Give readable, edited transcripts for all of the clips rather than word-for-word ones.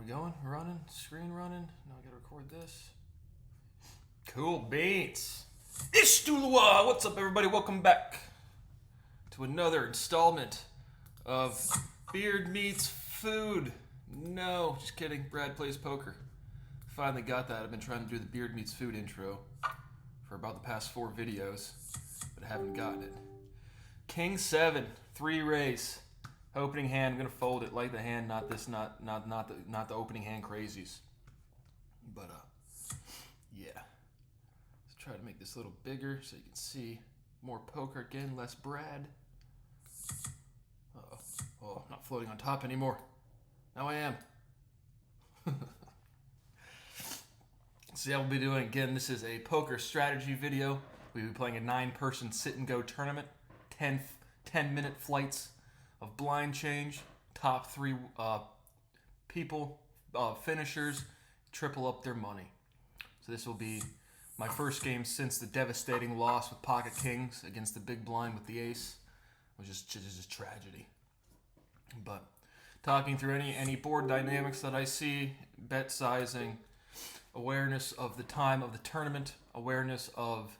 going? Running? Screen running? Now I gotta record this. Cool beans. Ishtulwa! What's up, everybody? Welcome back to another installment of Beard Meets Food. No, just kidding. Brad Plays Poker. Finally got that. I've been trying to do the Beard Meets Food intro for about the past 4 videos, but I haven't gotten it. King 7, 3 raise. Opening hand, I'm gonna fold it like the hand, not the opening hand crazies. But yeah. Let's try to make this a little bigger so you can see more poker again, less Brad. Uh-oh. Oh, I'm not floating on top anymore. Now I am. So yeah, we'll be doing, again, this is a poker strategy video. We'll be playing a 9-person sit-and-go tournament. 10-minute flights of blind change. Top 3 people, finishers, triple up their money. So this will be my first game since the devastating loss with pocket kings against the big blind with the ace, which is just tragedy. But talking through any board dynamics that I see, bet sizing, awareness of the time of the tournament, awareness of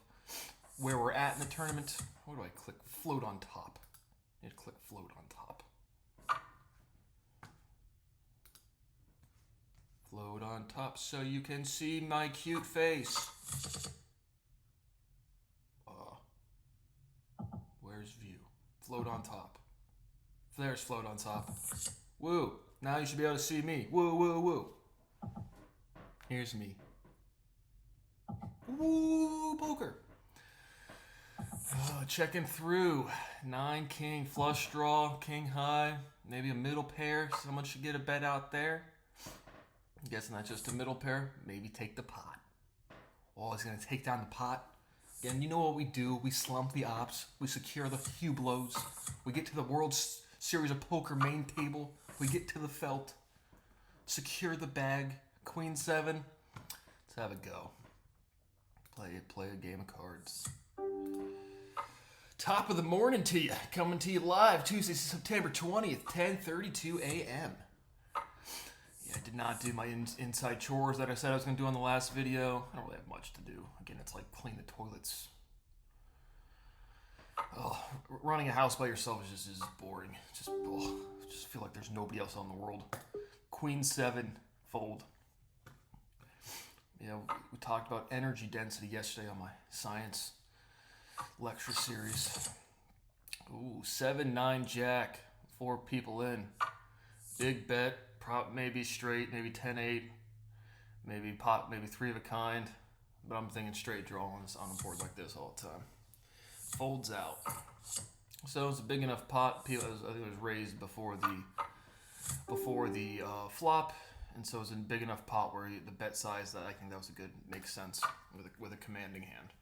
where we're at in the tournament. Where do I click? Float on top. I need to click float on top. Float on top so you can see my cute face. Where's view? Float on top. There's float on top. Woo. Now you should be able to see me. Woo, woo, woo. Here's me. Woo, poker. Checking through. 9 king, flush draw, king high, maybe a middle pair. Someone should get a bet out there. I'm guessing that's just a middle pair. Maybe take the pot. Oh, he's going to take down the pot. Again, you know what we do. We slump the ops. We secure the Hublots. We get to the World Series of Poker main table. We get to the felt. Secure the bag. Queen 7. Let's have a go. Play a game of cards. Top of the morning to you. Coming to you live Tuesday, September 20th, 10:32 a.m. Yeah, I did not do my inside chores that I said I was going to do on the last video. I don't really have much to do. Again, it's like clean the toilets. Oh, running a house by yourself is just boring. Just feel like there's nobody else in the world. Queen 7, fold. You know, we talked about energy density yesterday on my science lecture series. Ooh, 7-9 jack. 4 people in. Big bet. Prop maybe straight, maybe 10-8. Maybe pot, maybe 3 of a kind. But I'm thinking straight draw on a board like this all the time. Folds out. So it's a big enough pot. I think it was raised before the flop. And so it's a big enough pot where the bet size that I think that was makes sense with a commanding hand.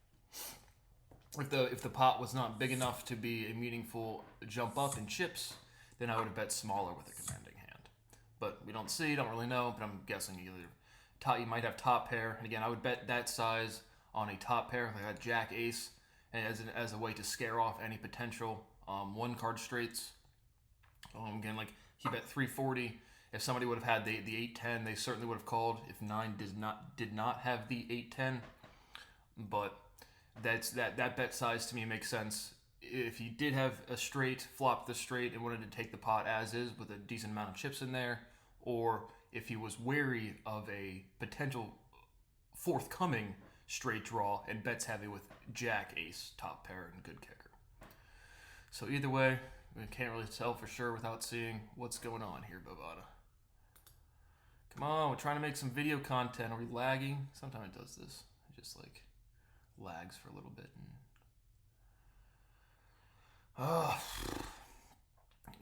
If the pot was not big enough to be a meaningful jump up in chips, then I would have bet smaller with a commanding hand. But we don't really know, but I'm guessing you might have top pair. And again, I would bet that size on a top pair if I had jack ace, and as a way to scare off any potential 1-card straights. Again, like he bet 340. If somebody would have had the 8-10, they certainly would have called. If 9 did not have the 8-10, but that bet size to me makes sense. If he did have a straight, flopped the straight, and wanted to take the pot as is with a decent amount of chips in there, or if he was wary of a potential forthcoming straight draw and bets heavy with jack ace top pair and good kicker. So either way, we can't really tell for sure without seeing what's going on here, Bovada. Come on, we're trying to make some video content. Are we lagging? Sometimes it does this. It just like lags for a little bit.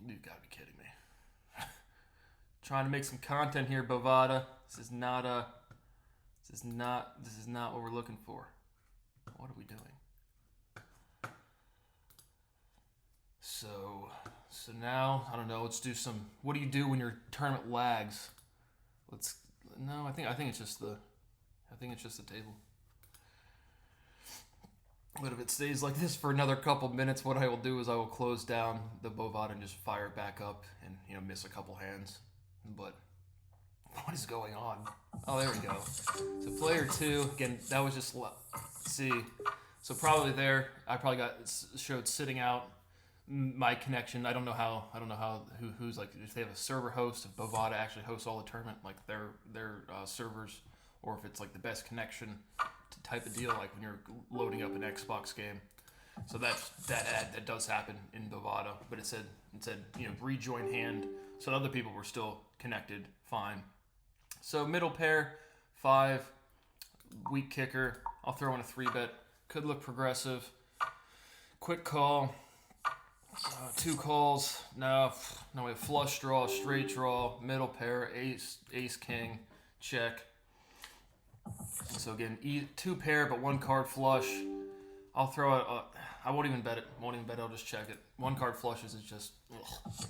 You've got to be kidding me. Trying to make some content here, Bovada. This is not what we're looking for. What are we doing? So now, I don't know, let's do some, what do you do when your tournament lags? I think it's just the table. But if it stays like this for another couple minutes, what I will do is I will close down the Bovada and just fire it back up and miss a couple hands. But what is going on? Oh, there we go. So player 2, again, that was just, see, so probably there, I probably showed sitting out my connection. I don't know how who's like, if they have a server host, if Bovada actually hosts all the tournament, like their servers, or if it's like the best connection type of deal, like when you're loading up an Xbox game. So that does happen in Bovada, but it said rejoin hand, so other people were still connected fine. So middle pair 5, weak kicker. I'll throw in a 3-bet. Could look progressive. Quick call. 2 calls. No, we have flush draw, straight draw, middle pair, ace, king, check. So again, 2 pair, but 1 card flush. I'll throw it. I won't even bet it. I'll just check it. 1 card flushes is just. Ugh.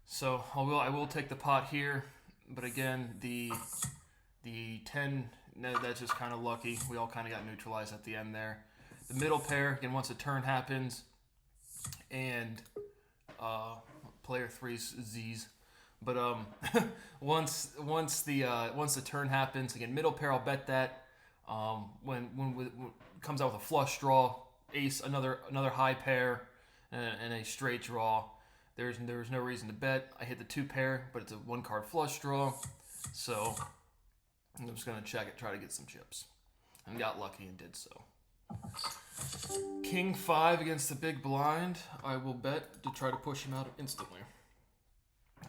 So I will take the pot here, but again the 10. No, that's just kind of lucky. We all kind of got neutralized at the end there. The middle pair again. Once the turn happens. And player 3's Z's, but once the turn happens, again middle pair, I'll bet that. When it comes out with a flush draw, ace, another high pair, and a straight draw, there's no reason to bet. I hit the 2 pair, but it's a 1 card flush draw, so I'm just gonna check it, try to get some chips, and got lucky and did so. King 5 against the big blind. I will bet to try to push him out instantly.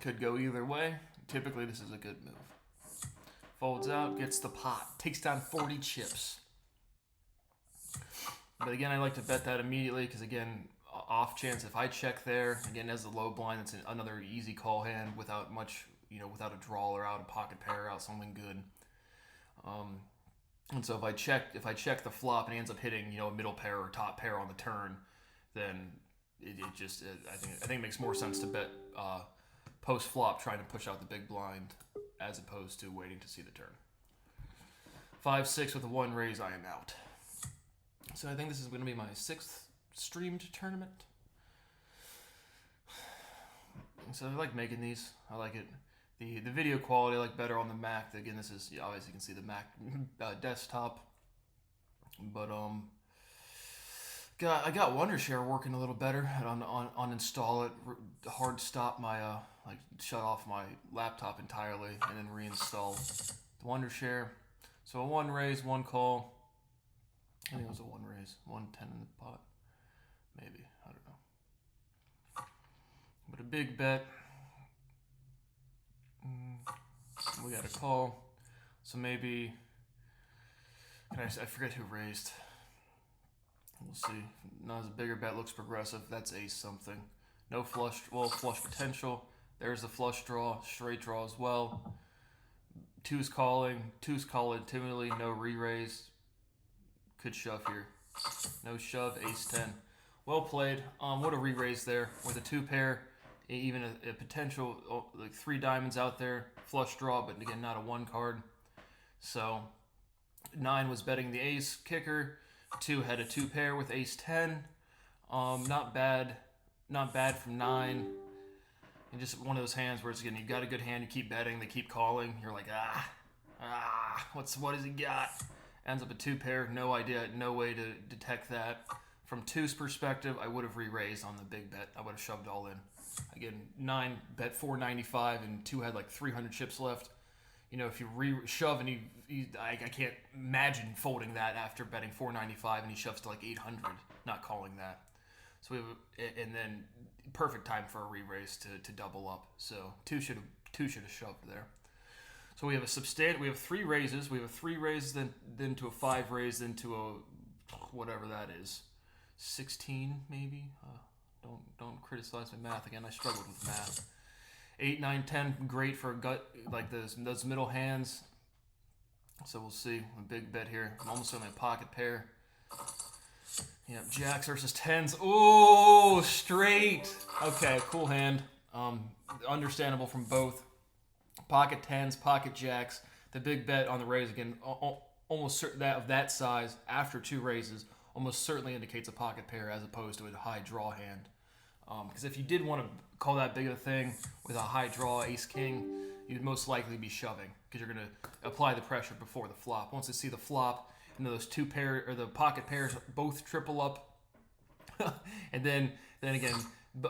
Could go either way. Typically, this is a good move. Folds out, gets the pot, takes down 40 chips. But again, I like to bet that immediately because again, off chance if I check there, again as the low blind, it's another easy call hand without much, without a draw or out a pocket pair, out something good. And so if I check the flop and he ends up hitting, a middle pair or top pair on the turn, then I think it makes more sense to bet post flop trying to push out the big blind as opposed to waiting to see the turn. 5-6 with a 1 raise, I am out. So I think this is going to be my 6th streamed tournament. So I like making these. I like it. The video quality I like better on the Mac. Again, this is obviously you can see the Mac desktop, but I got Wondershare working a little better. On install it, hard stop my shut off my laptop entirely, and then reinstall the Wondershare. So a 1 raise, 1 call. I think it was a 1 raise, 110 in the pot, maybe, I don't know. But a big bet. We got a call, so maybe. I forget who raised. We'll see. Not as a bigger bet, looks progressive. That's ace something. No flush. Well, flush potential. There's the flush draw, straight draw as well. 2's calling. 2's calling timidly. No re-raise. Could shove here. No shove. Ace 10. Well played. What a re-raise there with a 2 pair. Even a potential, like 3 diamonds out there, flush draw, but again, not a 1 card. So 9 was betting the ace kicker. 2 had a 2 pair with ace 10. Not bad from 9. And just one of those hands where it's again, you got a good hand, you keep betting, they keep calling. You're like, what has he got? Ends up a 2 pair, no idea, no way to detect that. From 2's perspective, I would have re-raised on the big bet. I would have shoved all in. Again, 9 bet 495 and 2 had like 300 chips left. If you shove and I can't imagine folding that after betting 495 and he shoves to like 800, not calling that. So and then perfect time for a re-raise to double up. So 2 should have shoved there. So we have 3 raises. We have a 3 raise, then to a 5 raise, then to a whatever that is, 16 maybe. Don't criticize my math again. I struggled with math. 8, 9, 10, great for a gut like those middle hands. So we'll see. A big bet here. I'm almost certainly a pocket pair. Yep, jacks versus 10s. Oh, straight. Okay, cool hand. Understandable from both. Pocket 10s, pocket jacks. The big bet on the raise again. Almost certain that of that size after 2 raises almost certainly indicates a pocket pair as opposed to a high draw hand. Because if you did want to call that big of a thing with a high draw ace king, you'd most likely be shoving because you're going to apply the pressure before the flop. Once they see the flop, and those two pair or the pocket pairs both triple up, and then again,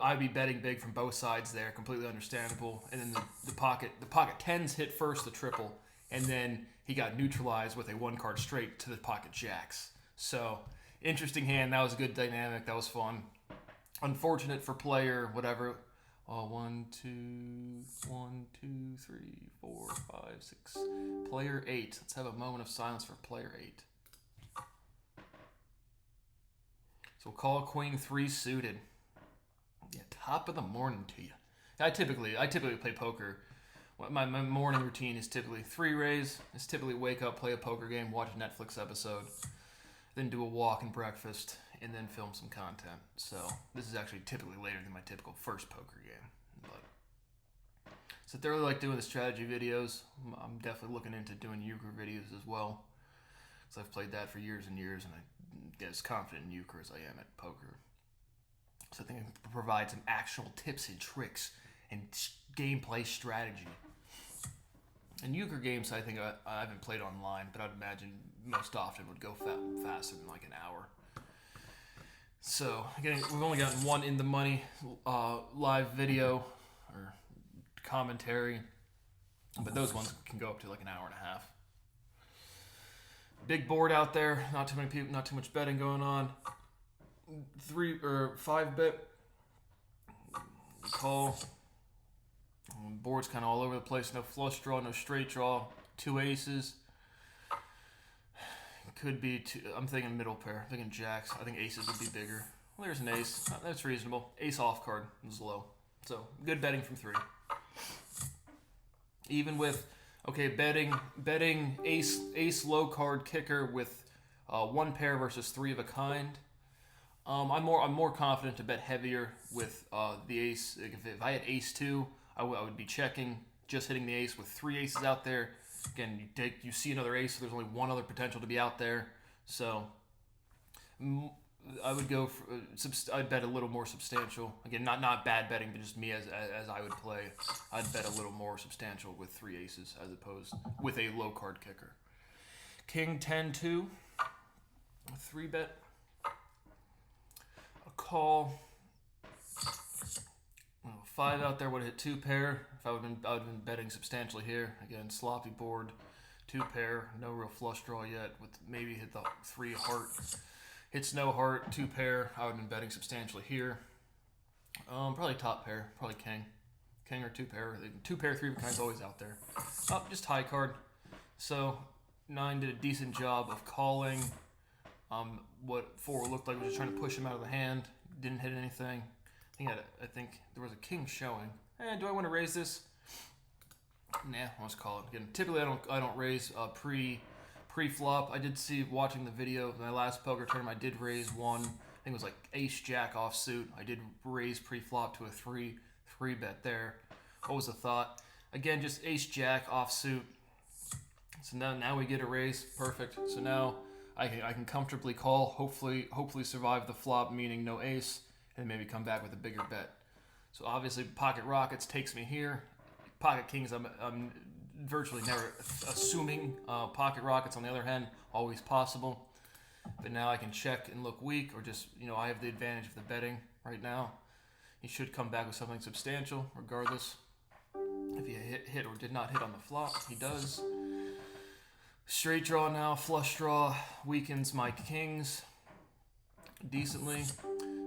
I'd be betting big from both sides there, completely understandable. And then the pocket tens hit first the triple, and then he got neutralized with a 1-card straight to the pocket jacks. So interesting hand. That was a good dynamic. That was fun. Unfortunate for player whatever. 1, 2, 3, 4, 5, 6. Player 8. Let's have a moment of silence for player 8. So we'll call Queen 3 suited. Yeah, top of the morning to you. I typically play poker. My morning routine is typically 3 raise. It's typically wake up, play a poker game, watch a Netflix episode, then do a walk and breakfast, and then film some content. So this is actually typically later than my typical first poker game. But so I really like doing the strategy videos. I'm definitely looking into doing euchre videos as well, because I've played that for years and years, and I get as confident in euchre as I am at poker. So I think I can provide some actual tips and tricks and gameplay strategy. And euchre games, I think I haven't played online, but I'd imagine most often would go faster than like an hour. So again, we've only gotten one in the money live video or commentary, but those ones can go up to like an hour and a half. Big board out there, not too many people, not too much betting going on. 3 or 5 bet call. Board's kind of all over the place. No flush draw, no straight draw. 2 aces. Could be two. I'm thinking middle pair. I'm thinking jacks. I think aces would be bigger. Well, there's an ace. That's reasonable. Ace off card is low. So good betting from 3. Even with betting ace low card kicker with 1 pair versus 3 of a kind. I'm more confident to bet heavier with the ace. If I had ace 2, I would be checking, just hitting the ace with 3 aces out there. Again, you see another ace, so there's only one other potential to be out there. So I would go for, I'd bet a little more substantial. Again, not bad betting, but just me as I would play. I'd bet a little more substantial with 3 aces as opposed with a low card kicker. King 10-2, 3 bet. A call. 5 out there would have hit 2 pair. If I would have been betting substantially here. Again, sloppy board, 2 pair, no real flush draw yet. With maybe hit the 3 heart. Hits no heart, 2 pair. I would have been betting substantially here. Probably top pair, probably king or 2 pair. 2 pair, 3 of a kind's always out there. Just high card. So 9 did a decent job of calling. What 4 looked like was just trying to push him out of the hand. Didn't hit anything. I think there was a king showing. Do I want to raise this? Nah, I'll just call it. Again, typically I don't raise pre-flop. I did see watching the video of my last poker tournament. I did raise one. I think it was like ace jack offsuit. I did raise pre-flop to a 3 bet there. What was the thought? Again, just ace jack offsuit. So now we get a raise. Perfect. So now I can comfortably call. Hopefully survive the flop, meaning no ace. And maybe come back with a bigger bet. So obviously pocket rockets takes me here. Pocket kings I'm virtually never assuming. Pocket rockets on the other hand, always possible. But now I can check and look weak, or just, I have the advantage of the betting right now. He should come back with something substantial regardless. If he hit or did not hit on the flop, he does. Straight draw now, flush draw weakens my kings decently.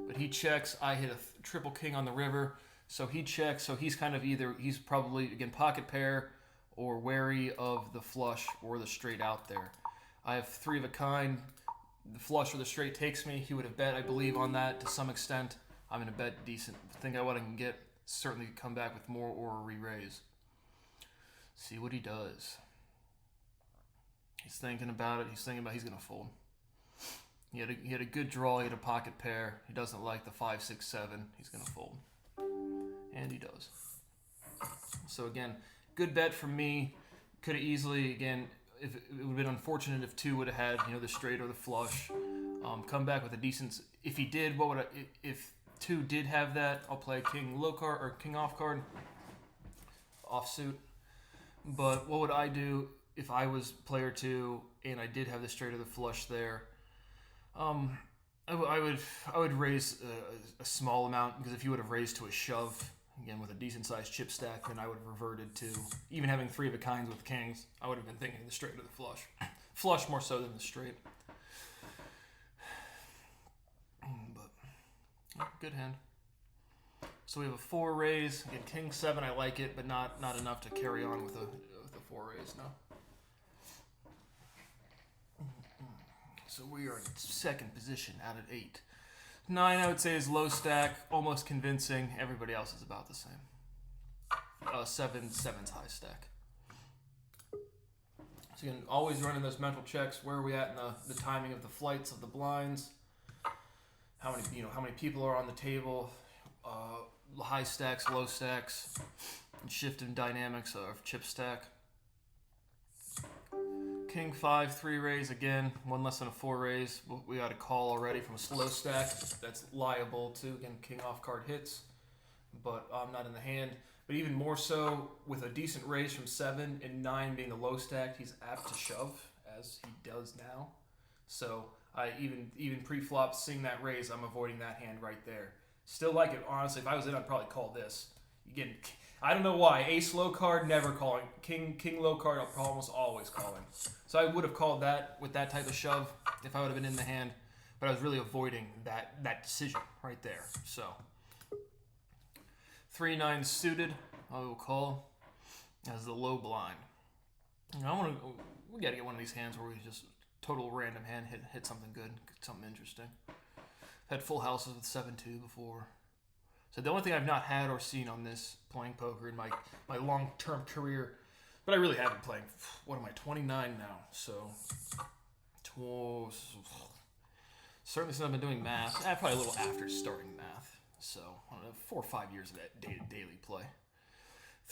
But he checks. I hit a triple king on the river, so he checks. So he's kind of he's probably, again, pocket pair or wary of the flush or the straight out there. I have 3 of a kind. The flush or the straight takes me. He would have bet, I believe, on that to some extent. I'm going to bet decent. Think what I can get. Certainly come back with more or a re-raise. See what he does. He's thinking about it. He's going to fold. He had a good draw. He had a pocket pair. He doesn't like the 5, 6, 7. He's going to fold. And he does. So again, good bet from me. Could have easily, again, if it would have been unfortunate if 2 would have had, the straight or the flush. Come back with a decent. If he did, if 2 did have that, I'll play king low card or king off card. Offsuit. But what would I do if I was player 2 and I did have the straight or the flush there? Um, I would raise a small amount, because if you would have raised to a shove again with a decent sized chip stack, then I would have reverted to even having 3 of a kinds with kings. I would have been thinking the straight or the flush, flush more so than the straight. But good hand. So we have a 4 raise. Again, king 7, I like it, but not enough to carry on with a 4 raise. No. So we are in second position out of 8. 9, I would say, is low stack, almost convincing. Everybody else is about the same. 7's high stack. So again, always running those mental checks. Where are we at in the timing of the flights of the blinds? How many people are on the table? High stacks, low stacks, and shift in dynamics of chip stack. King 5, 3 raise again, 1 less than a 4 raise. We got a call already from a slow stack. That's liable to, again, king off card hits, but not in the hand. But even more so, with a decent raise from 7 and 9 being the low stack, he's apt to shove, as he does now. So I even pre-flop, seeing that raise, I'm avoiding that hand right there. Still like it, honestly. If I was in, I'd probably call this. Again, I don't know why. Ace low card, never calling. King low card, I'm almost always calling. So I would have called that with that type of shove if I would have been in the hand. But I was really avoiding that decision right there. So 3-9 suited, I will call as the low blind. We got to get one of these hands where we just total random hand hit something good, something interesting. Had full houses with 7-2 before. So the only thing I've not had or seen on this playing poker in my long-term career, but I really have been playing, what am I, 29 now, so certainly since I've been doing math, probably a little after starting math, so I don't know, 4 or 5 years of that daily play.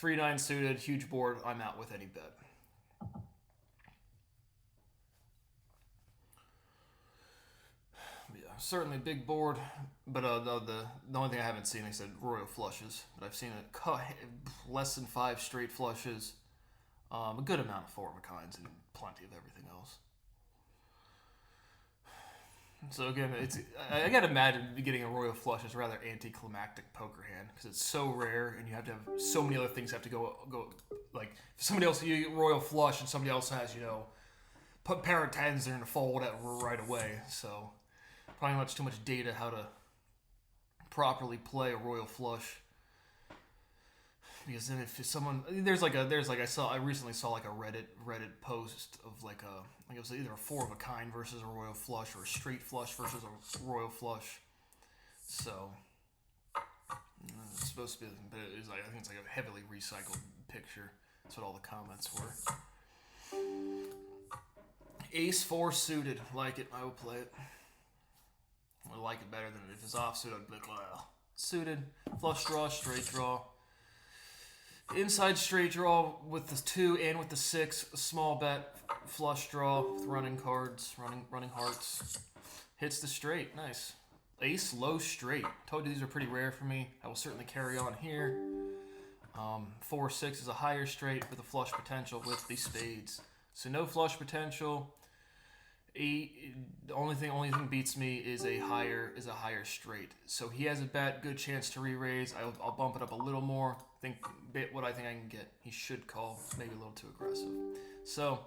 3-9 suited, huge board, I'm out with any bet. Certainly big board, but the only thing I haven't seen, like I said, royal flushes. But I've seen less than 5 straight flushes, a good amount of 4 of a kinds, and plenty of everything else. So again, I gotta imagine getting a royal flush is a rather anticlimactic poker hand, because it's so rare, and you have to have so many other things have to go. Like if somebody else, you get royal flush, and somebody else has put pair of 10s there and fold it right away. So probably too much data how to properly play a royal flush, because then if someone I recently saw like a Reddit post of like it was either a 4 of a kind versus a royal flush, or a straight flush versus a royal flush. So it's supposed to be, but I think it's like a heavily recycled picture. That's what all the comments were. Ace 4 suited, like it. I will play it. I like it better than if it's offsuit. I'd be like, well, suited, flush draw, straight draw. Inside straight draw with the 2 and with the 6, small bet, flush draw with running cards, running hearts. Hits the straight, nice. Ace low straight. Told you these are pretty rare for me. I will certainly carry on here. 4-6 is a higher straight with a flush potential with the spades. So no flush potential. 8, the only thing beats me is a higher straight. So he has a bet, good chance to re-raise. I'll bump it up a little more. What I think I can get. He should call, maybe a little too aggressive. So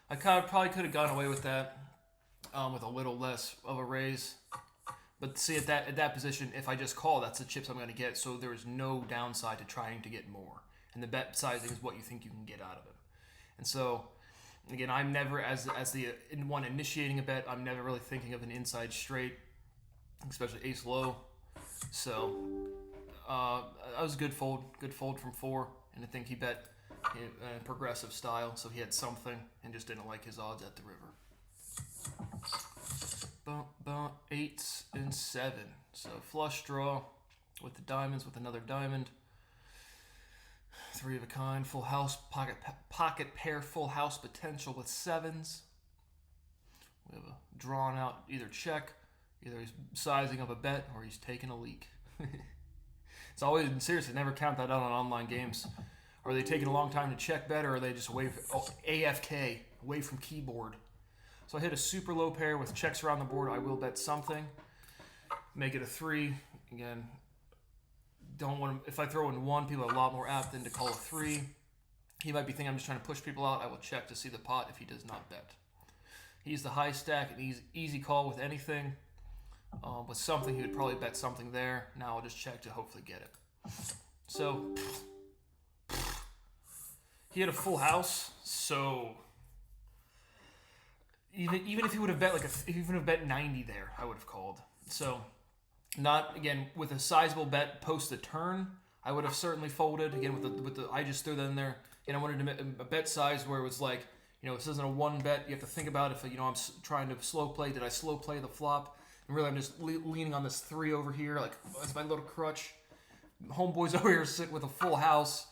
I probably could have gone away with that with a little less of a raise. But see, at that position, if I just call, that's the chips I'm going to get. So there is no downside to trying to get more. And the bet sizing is what you think you can get out of it. And so again, I'm never, as the one initiating a bet, I'm never really thinking of an inside straight, especially ace low. So that was a good fold from 4, and I think he bet in progressive style, so he had something and just didn't like his odds at the river. 8s and 7, so flush draw with the diamonds with another diamond. 3 of a kind, full house, pocket pair, full house potential with 7s. We have a drawn out either check, either he's sizing up a bet or he's taking a leak. It's always, seriously, never count that out on online games Are they taking a long time to check bet, or are they just AFK, away from keyboard? So I hit a super low pair with checks around the board. I will bet something. Make it a 3. Again, don't want to, if I throw in 1, people are a lot more apt than to call a 3. He might be thinking I'm just trying to push people out. I will check to see the pot if he does not bet. He's the high stack, and easy call with anything. With something, he would probably bet something there. Now I'll just check to hopefully get it. So he had a full house, so even if he would have bet if he would have bet 90 there, I would have called. So not again with a sizable bet post the turn, I would have certainly folded. Again with the I just threw that in there. And I wanted to a bet size where it was like, this isn't a 1 bet. You have to think about if I'm trying to slow play. Did I slow play the flop? And really, I'm just leaning on this 3 over here, like as my little crutch. Homeboys over here sit with a full house.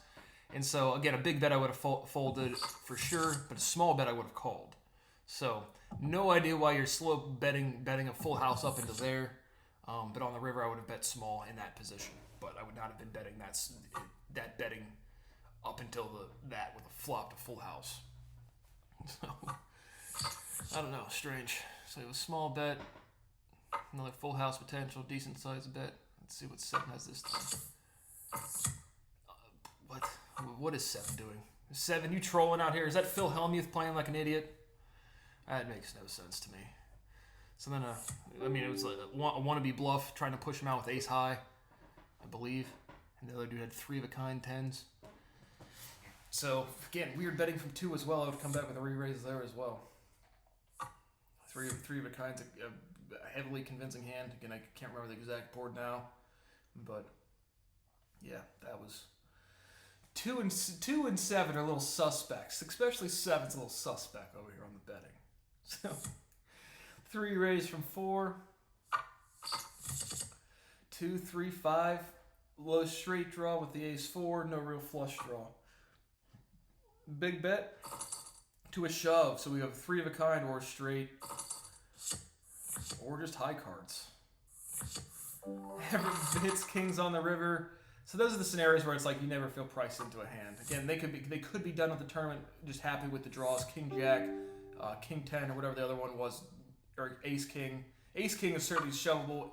And so, again, a big bet I would have folded for sure, but a small bet I would have called. So, no idea why you're slow betting a full house up into there. But on the river, I would have bet small in that position. But I would not have been betting that betting up until that with a flop to full house. So, I don't know, strange. So it was small bet, another full house potential, decent sized bet. Let's see what 7 has this time. What is 7 doing? 7, you trolling out here? Is that Phil Hellmuth playing like an idiot? That makes no sense to me. So then, it was like a wannabe bluff, trying to push him out with ace high, I believe. And the other dude had 3 of a kind 10s. So, again, weird betting from 2 as well. I would come back with a re-raise there as well. 3 of a kind, a heavily convincing hand. Again, I can't remember the exact board now. But, yeah, that was... 2 and 7 are little suspects. Especially 7's a little suspect over here on the betting. So, 3 raise from 4. 2, 3, 5. Low straight draw with the ace 4. No real flush draw. Big bet to a shove. So we have 3 of a kind or straight or just high cards. Everett hits kings on the river. So those are the scenarios where it's like you never feel priced into a hand. Again, they could be done with the tournament just happy with the draws. King Jack, King 10 or whatever the other one was, or Ace King. Ace King is certainly shovable.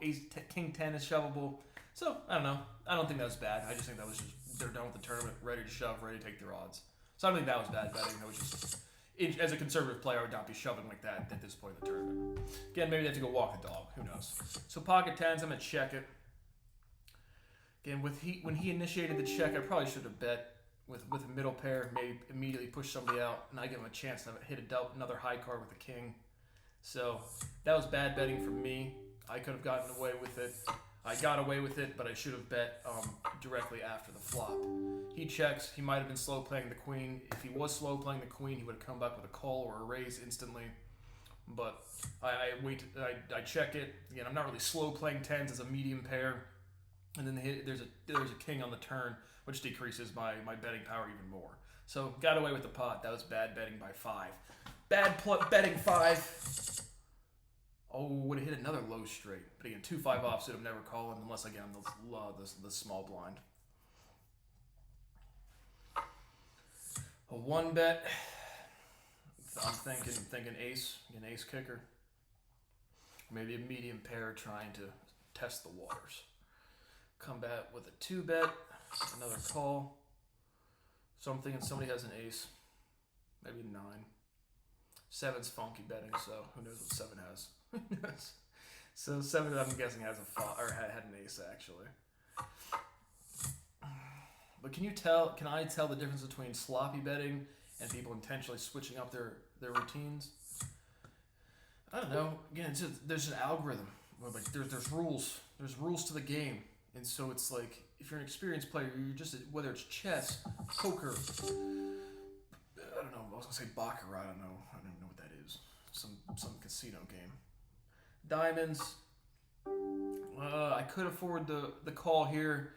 King 10 is shovable. So I don't know. I don't think that was bad. I just think that was just they're done with the tournament, ready to shove, ready to take their odds. So I don't think that was bad betting. That was just, as a conservative player, I would not be shoving like that at this point in the tournament. Again, maybe they have to go walk the dog. Who knows? So pocket 10s, I'm going to check it. Again, when he initiated the check, I probably should have bet with a middle pair, maybe immediately push somebody out, and I give him a chance to hit another high card with a king. So that was bad betting for me. I could have gotten away with it. I got away with it, but I should have bet directly after the flop. He checks. He might have been slow playing the queen. If he was slow playing the queen, he would have come back with a call or a raise instantly. But I wait. I check it. Again, I'm not really slow playing 10s as a medium pair. And then there's a king on the turn, which decreases my betting power even more. So got away with the pot. That was bad betting by 5. Bad betting 5. Oh, would have hit another low straight. But again, 2-5 offsuit, I'm never calling unless, again, the small blind. A 1 bet. I'm thinking ace. An ace kicker. Maybe a medium pair trying to test the waters. Come back with a 2 bet. Another call. So I'm thinking somebody has an ace. Maybe 9. 7's funky betting, so who knows what 7 has. So 7, I'm guessing, has had an ace actually. But can I tell the difference between sloppy betting and people intentionally switching up their routines? I don't know. Again, there's an algorithm. Like there's rules. There's rules to the game, and so it's like if you're an experienced player, you're just whether it's chess, poker. I don't know. I was gonna say baccarat. I don't know what that is. Some casino game. Diamonds. I could afford the call here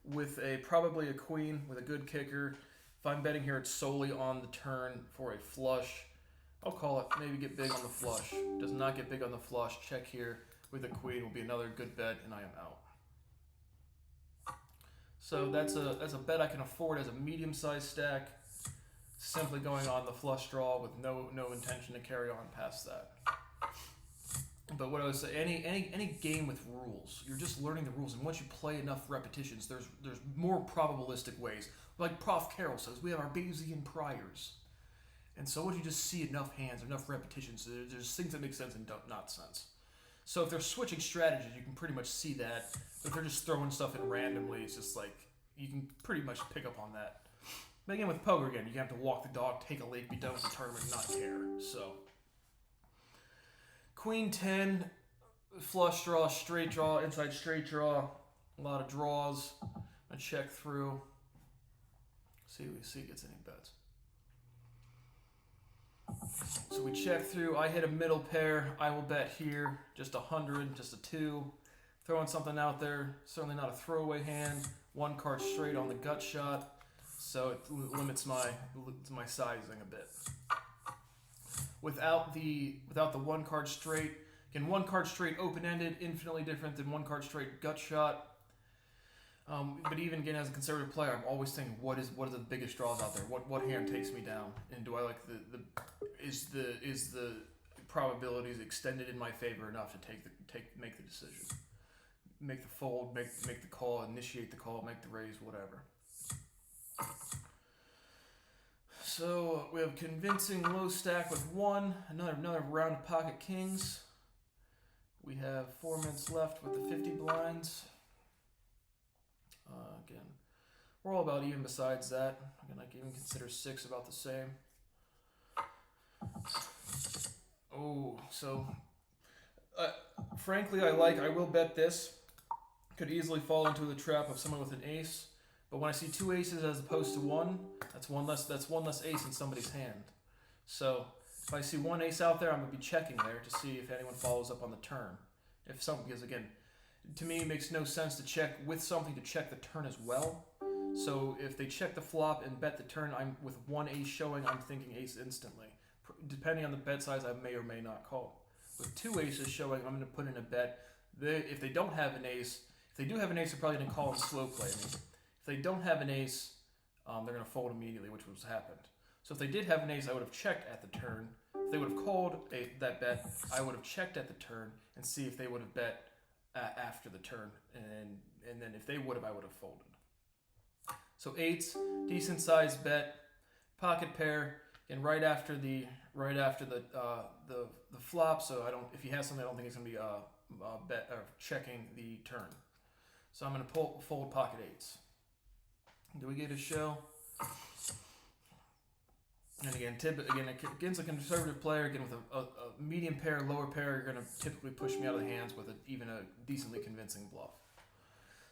with probably a queen with a good kicker. If I'm betting here, it's solely on the turn for a flush. I'll call it. Maybe get big on the flush. Does not get big on the flush. Check here with a queen will be another good bet, and I am out. So that's a bet I can afford as a medium-sized stack. Simply going on the flush draw with no intention to carry on past that. But what I was saying, any game with rules, you're just learning the rules, and once you play enough repetitions, there's more probabilistic ways. Like Prof. Carroll says, we have our Bayesian priors. And so once you just see enough hands, enough repetitions, there's things that make sense and don't not sense. So if they're switching strategies, you can pretty much see that. But if they're just throwing stuff in randomly, it's just like, you can pretty much pick up on that. But again, with poker, again, you have to walk the dog, take a lake, be done with the tournament, not care. So, Queen 10, flush draw, straight draw, inside straight draw, a lot of draws. I check through. See if it gets any bets. So we check through. I hit a middle pair. I will bet here just 100, just a 2. Throwing something out there. Certainly not a throwaway hand. 1 card straight on the gut shot. So it limits my sizing a bit. Without the 1 card straight, again, 1 card straight open-ended, infinitely different than 1 card straight gut shot. But even again, as a conservative player, I'm always thinking, what are the biggest draws out there? What hand takes me down? And do I like is the probabilities extended in my favor enough to make the decision, make the fold, make the call, initiate the call, make the raise, whatever. So we have convincing low stack with 1, another round of pocket kings. We have 4 minutes left with the 50 blinds. Again, we're all about even besides that. Again, I can even consider 6 about the same. Oh, so frankly, I will bet this. Could easily fall into the trap of someone with an ace. But when I see 2 aces as opposed to 1, that's one less ace in somebody's hand. So if I see 1 ace out there, I'm gonna be checking there to see if anyone follows up on the turn. Because again, to me, it makes no sense to check with something to check the turn as well. So if they check the flop and bet the turn, I'm with 1 ace showing, I'm thinking ace instantly. Depending on the bet size, I may or may not call. With 2 aces showing, I'm going to put in a bet. If they don't have an ace, if they do have an ace, they're probably going to call and slow play me. If they don't have an ace, they're going to fold immediately, which was happened. So if they did have an ace, I would have checked at the turn. If they would have called that bet, I would have checked at the turn and see if they would have bet after the turn, and then if they would have, I would have folded. So 8s, decent sized bet, pocket pair, and right after the flop. So if he has something, I don't think it's gonna be bet or checking the turn. So I'm gonna fold pocket 8s. Do we get a show? And again, against a conservative player, again with a medium pair, lower pair, you're going to typically push me out of the hands with even a decently convincing bluff.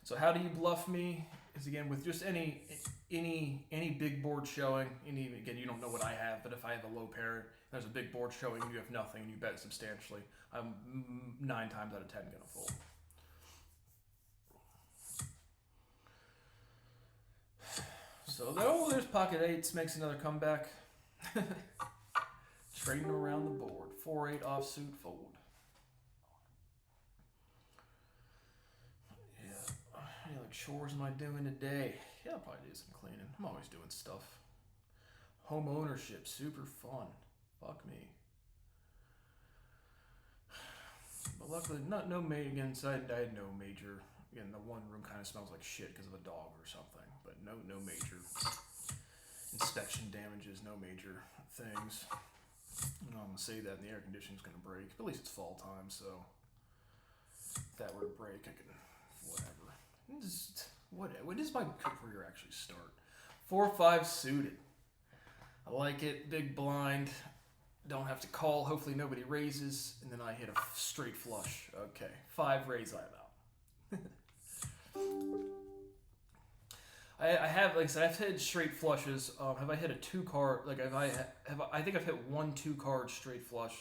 So how do you bluff me? Is again with just any big board showing. Again, you don't know what I have, but if I have a low pair, there's a big board showing, and you have nothing, and you bet substantially, I'm 9 times out of 10 going to fold. So there's pocket 8s, makes another comeback. Trading around the board. 4-8 offsuit fold. Yeah. Like chores am I doing today? Yeah, I'll probably do some cleaning. I'm always doing stuff. Home ownership, super fun. Fuck me. But luckily, no major. Again, I had no major. Again, the one room kind of smells like shit because of a dog or something. But no major inspection damages, no major things. I'm going to say that, and the air conditioning's going to break. But at least it's fall time, so if that were to break, I can, whatever. When does my career actually start? 4-5 suited. I like it. Big blind. Don't have to call. Hopefully nobody raises. And then I hit a straight flush. Okay. 5 raise, I'm out. I have, like I said, I've hit straight flushes. Have I hit a 2 card? Like, I think I've hit 1 2-card straight flush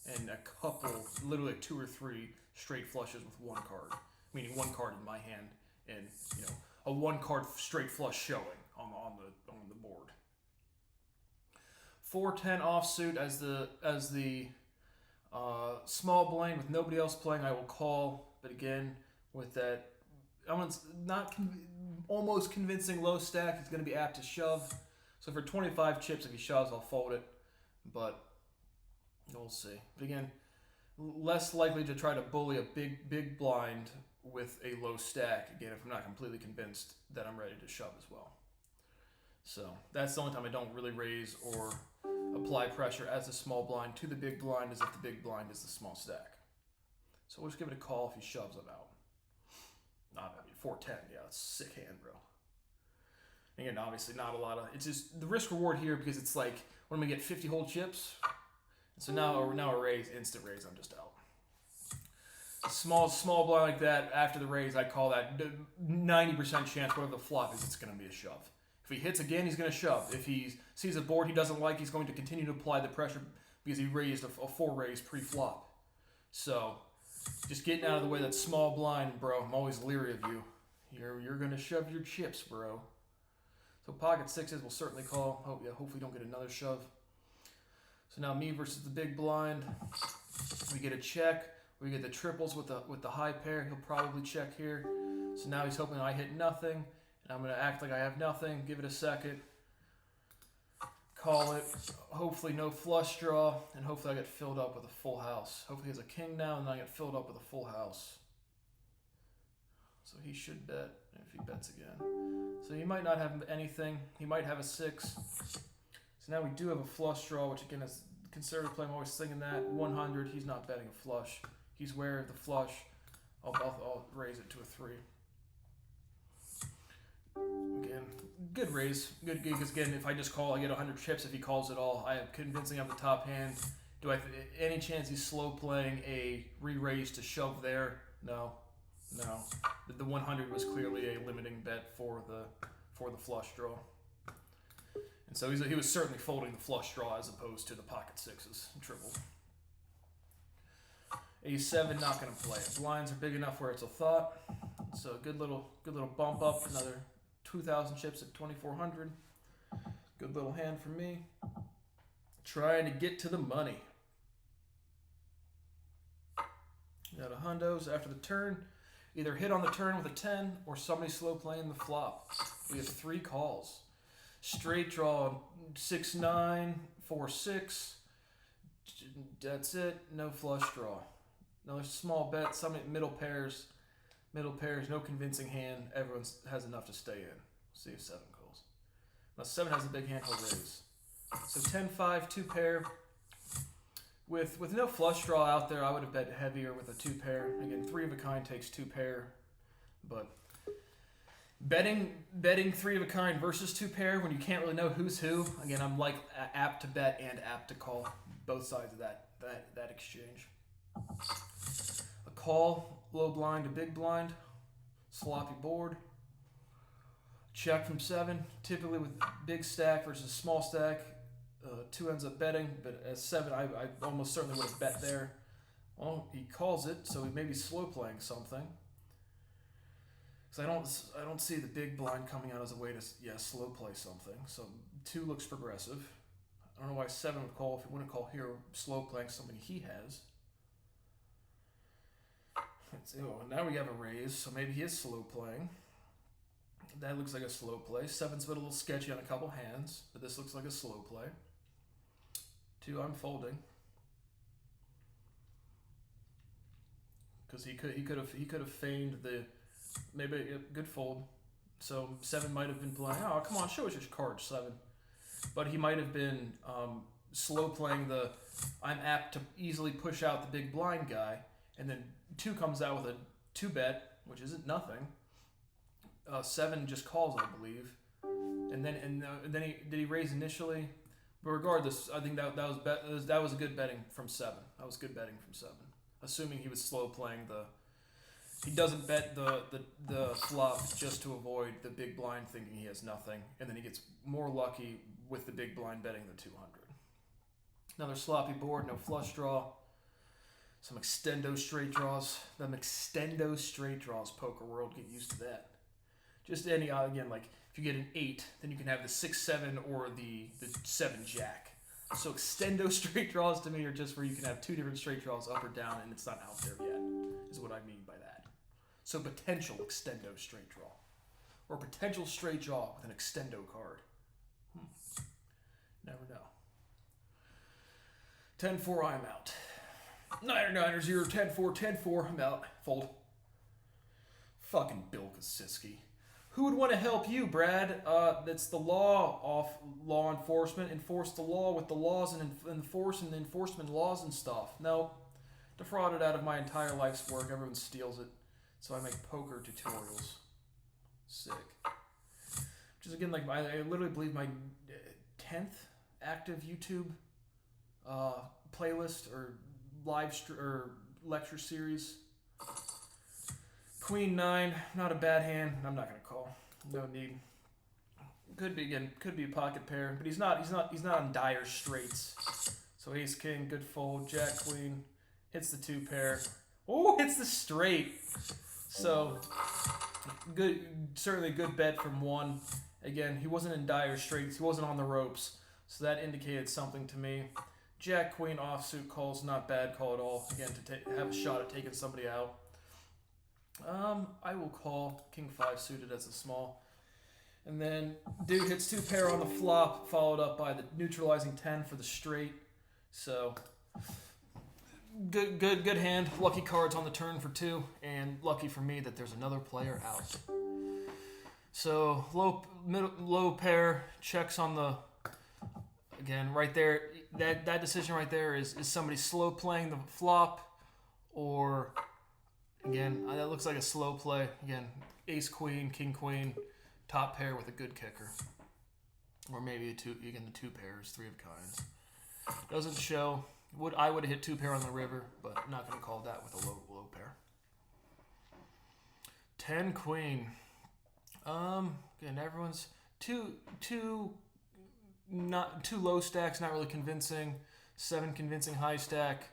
and a couple, literally 2 or 3 straight flushes with 1 card, meaning 1 card in my hand, and a 1 card straight flush showing on the board. 4-10 offsuit as the small blind with nobody else playing. I will call, but again with that, almost convincing low stack, he's going to be apt to shove. So for 25 chips, if he shoves, I'll fold it. But we'll see. But again, less likely to try to bully a big blind with a low stack, again, if I'm not completely convinced that I'm ready to shove as well. So that's the only time I don't really raise or apply pressure as a small blind to the big blind, as if the big blind is the small stack. So we'll just give it a call if he shoves it out. Not, I mean, 410, yeah, that's a sick hand, bro. Again, obviously not a lot of, it's just the risk reward here, because it's like, when we get 50 whole chips, so now a raise, instant raise, I'm just out. A small blind like that, after the raise, I call that 90% chance, whatever the flop is, it's going to be a shove. If he hits again, he's going to shove. If he sees a board he doesn't like, he's going to continue to apply the pressure because he raised a 4 raise pre-flop. So, just getting out of the way of that small blind, bro. I'm always leery of you. You're going to shove your chips, bro. So pocket sixes will certainly call. Hopefully don't get another shove. So now me versus the big blind. We get a check. We get the triples with the high pair. He'll probably check here. So now he's hoping I hit nothing. And I'm going to act like I have nothing. Give it a second. Call it. Hopefully no flush draw. And hopefully I get filled up with a full house. Hopefully he has a king now and then I get filled up with a full house. So he should bet if he bets again. So he might not have anything. He might have a 6. So now we do have a flush draw, which again is conservative play. I'm always thinking that. 100, he's not betting a flush. He's wary of the flush. I'll raise it to a 3. Again, good raise. Good gig, because again, if I just call, I get 100 chips. If he calls it all, I am convincing I'm the top hand. Do I any chance he's slow playing a re-raise to shove there? No. No. The 100 was clearly a limiting bet for the flush draw. And so he was certainly folding the flush draw as opposed to the pocket sixes and triple. A7, not going to play it. Blinds are big enough where it's a thought. So good little bump up, another 2,000 chips at 2,400. Good little hand for me. Trying to get to the money. Got a hundos after the turn. Either hit on the turn with a 10 or somebody slow playing the flop. We have 3 calls. Straight draw 6-9, 4-6. That's it. No flush draw. Another small bet. Some middle pairs. No convincing hand. Everyone has enough to stay in. See if 7 calls. Now 7 has a big hand, he'll raise. So 10-5, 2 pair. With no flush draw out there, I would have bet heavier with a 2 pair. Again, 3 of a kind takes 2 pair. But betting 3 of a kind versus 2 pair when you can't really know who's who. Again, I'm like apt to bet and apt to call both sides of that exchange. A call, low blind to big blind, sloppy board. Check from 7, typically with big stack versus small stack. 2 ends up betting, but at 7, I almost certainly would have bet there. Well, he calls it, so he may be slow playing something. Because I don't see the big blind coming out as a way to slow play something. So 2 looks progressive. I don't know why 7 would call if he wouldn't call here slow playing something he has. Now we have a raise, so maybe he is slow playing. That looks like a slow play. 7's been a little sketchy on a couple hands, but this looks like a slow play. 2, I'm folding. Because he could have feigned the maybe a good fold. So 7 might have been playing. Oh, come on, show us your cards, 7. But he might have been slow playing the I'm apt to easily push out the big blind guy, and then 2 comes out with a 2 bet, which isn't nothing. 7 just calls, I believe, and then he raise initially. But regardless, I think that was a good betting from 7. That was good betting from 7. Assuming he was slow playing he doesn't bet the flop just to avoid the big blind thinking he has nothing, and then he gets more lucky with the big blind betting the 200. Another sloppy board, no flush draw. Some extendo straight draws. Them extendo straight draws, poker world, get used to that. Just any, again, like if you get an 8, then you can have the 6-7 or the 7-jack. So extendo straight draws to me are just where you can have 2 different straight draws up or down and it's not out there yet, is what I mean by that. So potential extendo straight draw. or potential straight draw with an extendo card. Never know. 10-4, I'm out. Niner 0, 10-4, 10-4, I'm out. Fold. Fucking Bill Kosiski. Who would want to help you, Brad? That's the law enforcement. Enforce the law with the laws and enforce and enforcement laws and stuff. No. Defrauded out of my entire life's work. Everyone steals it. So I make poker tutorials. Sick. Which is, again, like, I literally believe my 10th active YouTube playlist or or lecture series. Queen 9, not a bad hand. I'm not gonna call. No need. Could be a pocket pair, but he's not in dire straits. So ace king, good fold. Jack queen hits the 2 pair. Oh, hits the straight. So good, certainly good bet from 1. Again, he wasn't in dire straits. He wasn't on the ropes, so that indicated something to me. Jack queen offsuit calls, not bad call at all. Again, to have a shot at taking somebody out. I will call king 5 suited as a small. And then dude hits 2 pair on the flop, followed up by the neutralizing 10 for the straight. So good hand. Lucky cards on the turn for 2, and lucky for me that there's another player out. So low pair checks on the, again right there. That decision right there is somebody slow playing the flop, or again, that looks like a slow play. Again, ace queen, king queen, top pair with a good kicker, or maybe the 2 pairs, 3 of kinds. Doesn't show. I would have hit 2 pair on the river, but I'm not going to call that with a low pair. 10 queen. Again, everyone's two low stacks, not really convincing. 7 convincing high stack.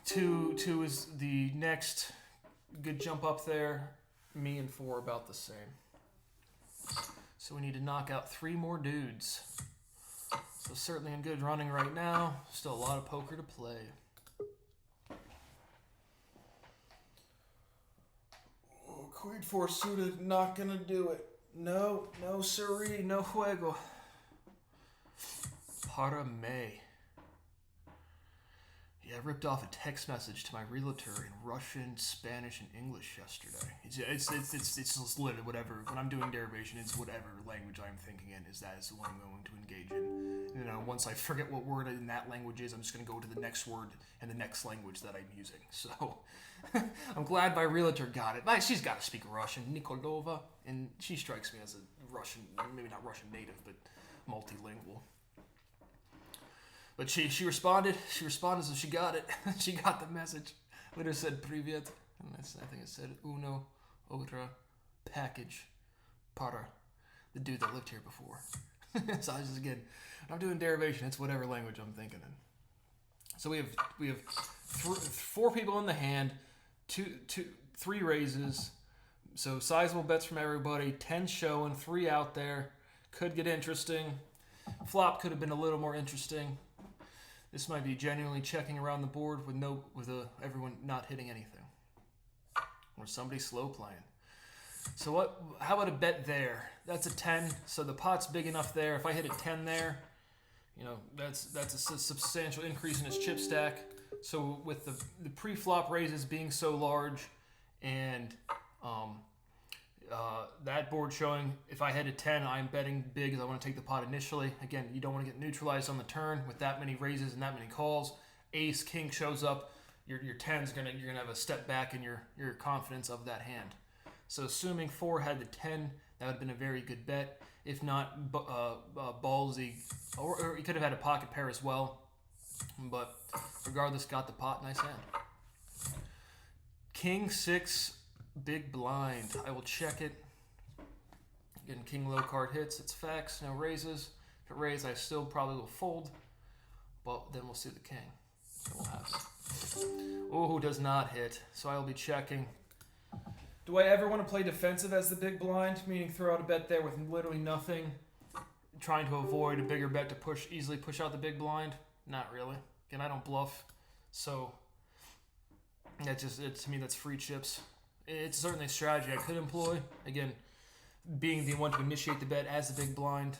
2 is the next good jump up there. Me and 4 about the same. So we need to knock out 3 more dudes. So certainly in good running right now. Still a lot of poker to play. Oh, queen 4 suited, not gonna do it. No siree, no juego. Para me. Yeah, I ripped off a text message to my realtor in Russian, Spanish, and English yesterday. It's just literally whatever. When I'm doing derivation, it's whatever language I'm thinking in is the one I'm going to engage in. You know, once I forget what word in that language is, I'm just going to go to the next word in the next language that I'm using. So I'm glad my realtor got it. She's got to speak Russian, Nikolova, and she strikes me as a Russian, maybe not Russian native, but multilingual. But she responded, so she got it. She got the message. Later said, Privyet. And I think it said, uno, otra, package, para. The dude that lived here before. So I was just, again, I'm doing derivation. It's whatever language I'm thinking in. So we have 4 people in the hand, 3 raises. So sizable bets from everybody. 10 showing, 3 out there. Could get interesting. Flop could have been a little more interesting. This might be genuinely checking around the board with everyone not hitting anything, or somebody slow playing. So what? How about a bet there? That's a 10. So the pot's big enough there. If I hit a 10 there, you know that's a substantial increase in his chip stack. So with the pre-flop raises being so large, and that board showing, if I hit a 10, I'm betting big because I want to take the pot initially. Again, you don't want to get neutralized on the turn with that many raises and that many calls. Ace, king shows up, your 10's you're gonna have a step back in your confidence of that hand. So assuming 4 had the 10, that would have been a very good bet. If not, ballsy, or he could have had a pocket pair as well. But regardless, got the pot, nice hand. King 6. Big blind. I will check it. Again, king low card hits. It's facts. No raises. If it raises, I still probably will fold. But then we'll see the king. That will happen. Oh, does not hit. So I will be checking. Do I ever want to play defensive as the big blind? Meaning throw out a bet there with literally nothing. Trying to avoid a bigger bet to easily push out the big blind? Not really. Again, I don't bluff. So to me, that's free chips. It's certainly a strategy I could employ. Again, being the one to initiate the bet as the big blind.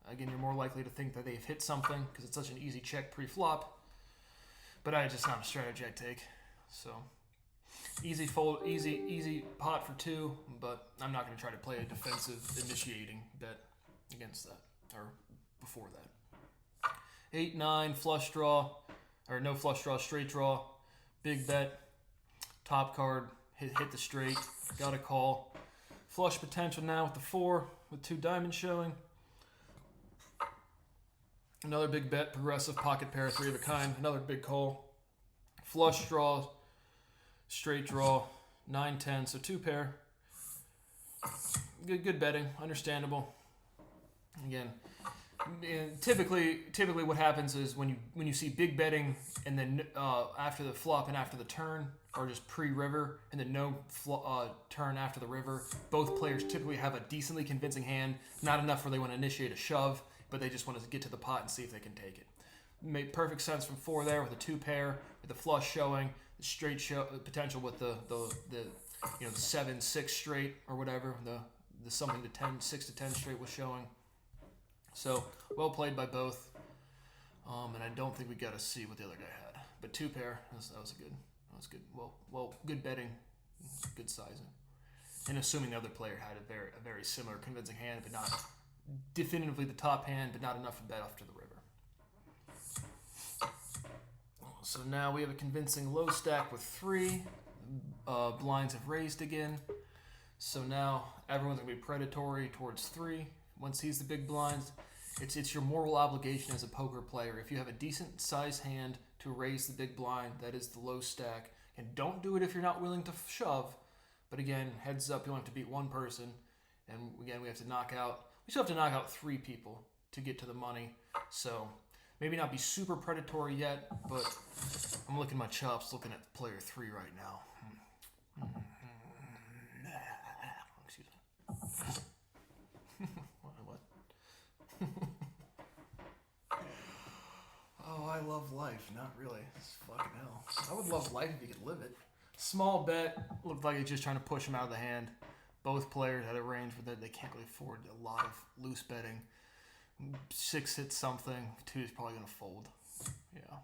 Again, you're more likely to think that they've hit something because it's such an easy check pre-flop. But I just not a strategy I take. So easy fold, easy pot for 2, but I'm not going to try to play a defensive initiating bet against that or before that. 8, 9, flush draw, or no flush draw, straight draw, big bet, top card, hit the straight, got a call. Flush potential now with the 4 with 2 diamonds showing. Another big bet, progressive pocket pair, 3 of a kind, another big call. Flush draw, straight draw, 9, 10, so 2 pair. Good betting, understandable. Again, typically what happens is when you see big betting and then after the flop and after the turn, or just pre-river and then no turn after the river, both players typically have a decently convincing hand, not enough where they want to initiate a shove, but they just want to get to the pot and see if they can take it. Made perfect sense from 4 there with a 2 pair, with the flush showing, the straight potential with the 7, 6 straight or whatever, the something to 10, 6 to 10 straight was showing. So well played by both, and I don't think we got to see what the other guy had. But 2 pair, that was good. Well, good betting, good sizing, and assuming the other player had a very similar convincing hand, but not definitively the top hand, but not enough to bet off to the river. So now we have a convincing low stack with 3. Blinds have raised again. So now everyone's going to be predatory towards 3. Once he's the big blinds, it's your moral obligation as a poker player. If you have a decent size hand to raise the big blind, that is the low stack. And don't do it if you're not willing to shove. But again, heads up, you only have to beat 1 person. And again, we still have to knock out 3 people to get to the money. So maybe not be super predatory yet, but I'm licking my chops looking at player 3 right now. Excuse me. What? Oh, I love life. Not really. It's fucking hell. I would love life if you could live it. Small bet. Looked like he's just trying to push him out of the hand. Both players had a range where they can't really afford a lot of loose betting. 6 hits something. 2 is probably going to fold. Yeah.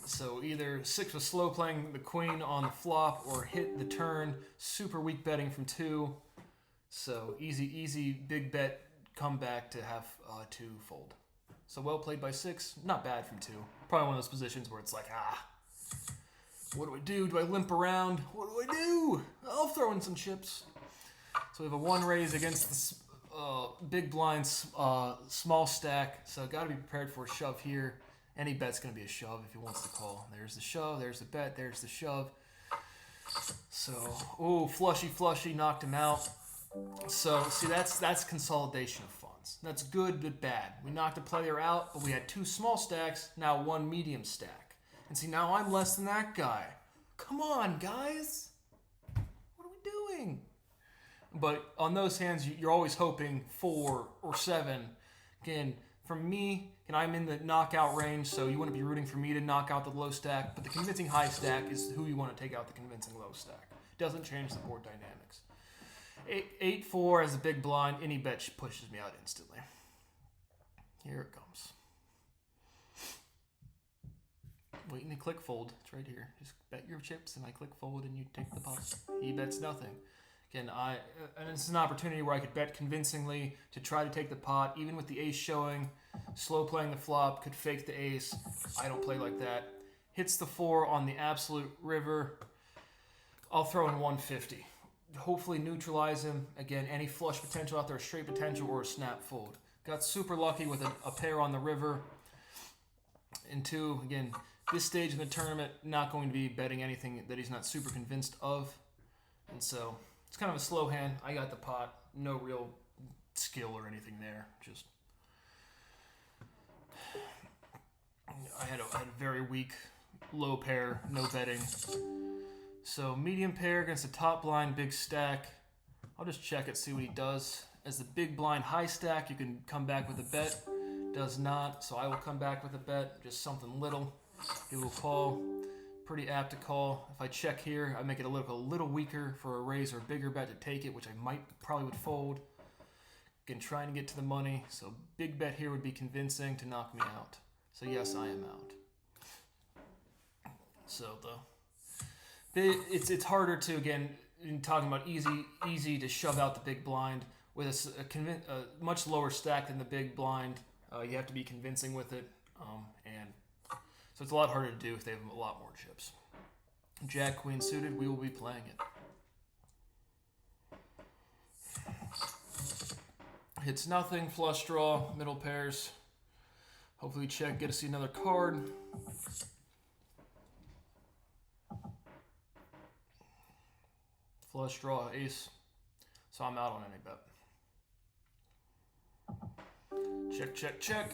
So either 6 was slow playing the queen on the flop or hit the turn. Super weak betting from 2. So easy big bet comeback to have 2 fold. So well played by 6. Not bad from 2. Probably one of those positions where it's like, what do I do? Do I limp around? What do I do? I'll throw in some chips. So we have a 1 raise against the big blind small stack. So got to be prepared for a shove here. Any bet's going to be a shove if he wants to call. There's the shove. There's the bet. There's the shove. So, flushy, knocked him out. So, see, that's consolidation of funds. That's good but bad. We knocked a player out, but we had 2 small stacks, now 1 medium stack. And see, now I'm less than that guy. Come on, guys. What are we doing? But on those hands, you're always hoping 4 or 7. Again, for me, and I'm in the knockout range, so you want to be rooting for me to knock out the low stack, but the convincing high stack is who you want to take out the convincing low stack. Doesn't change the board dynamics. 8-4 as a big blind, any bet pushes me out instantly. Here it comes. Waiting to click fold. It's right here. Just bet your chips and I click fold and you take the pot. He bets nothing. Again, and this is an opportunity where I could bet convincingly to try to take the pot, even with the ace showing, slow playing the flop, could fake the ace. I don't play like that. Hits the 4 on the absolute river. I'll throw in 150. Hopefully neutralize him. Again, any flush potential out there, straight potential, or a snap fold. Got super lucky with a pair on the river. And 2, again, this stage in the tournament, not going to be betting anything that he's not super convinced of. And so it's kind of a slow hand. I got the pot. No real skill or anything there. Just I had a very weak low pair, no betting. So medium pair against a top blind, big stack. I'll just check it, see what he does. As the big blind high stack, you can come back with a bet. Does not, so I will come back with a bet, just something little. He will call. pretty apt to call. If I check here, I make it a little weaker for a raise or a bigger bet to take it, which I probably would fold. Again, trying to get to the money, so big bet here would be convincing to knock me out. So yes, I am out. So it's harder to, again, in talking about easy to shove out the big blind with a much lower stack than the big blind. You have to be convincing with it, and so it's a lot harder to do if they have a lot more chips. Jack Queen suited, we will be playing it. Hits nothing, flush draw, middle pairs. Hopefully check, get to see another card. Flush draw, ace. So I'm out on any bet. Check, check, check.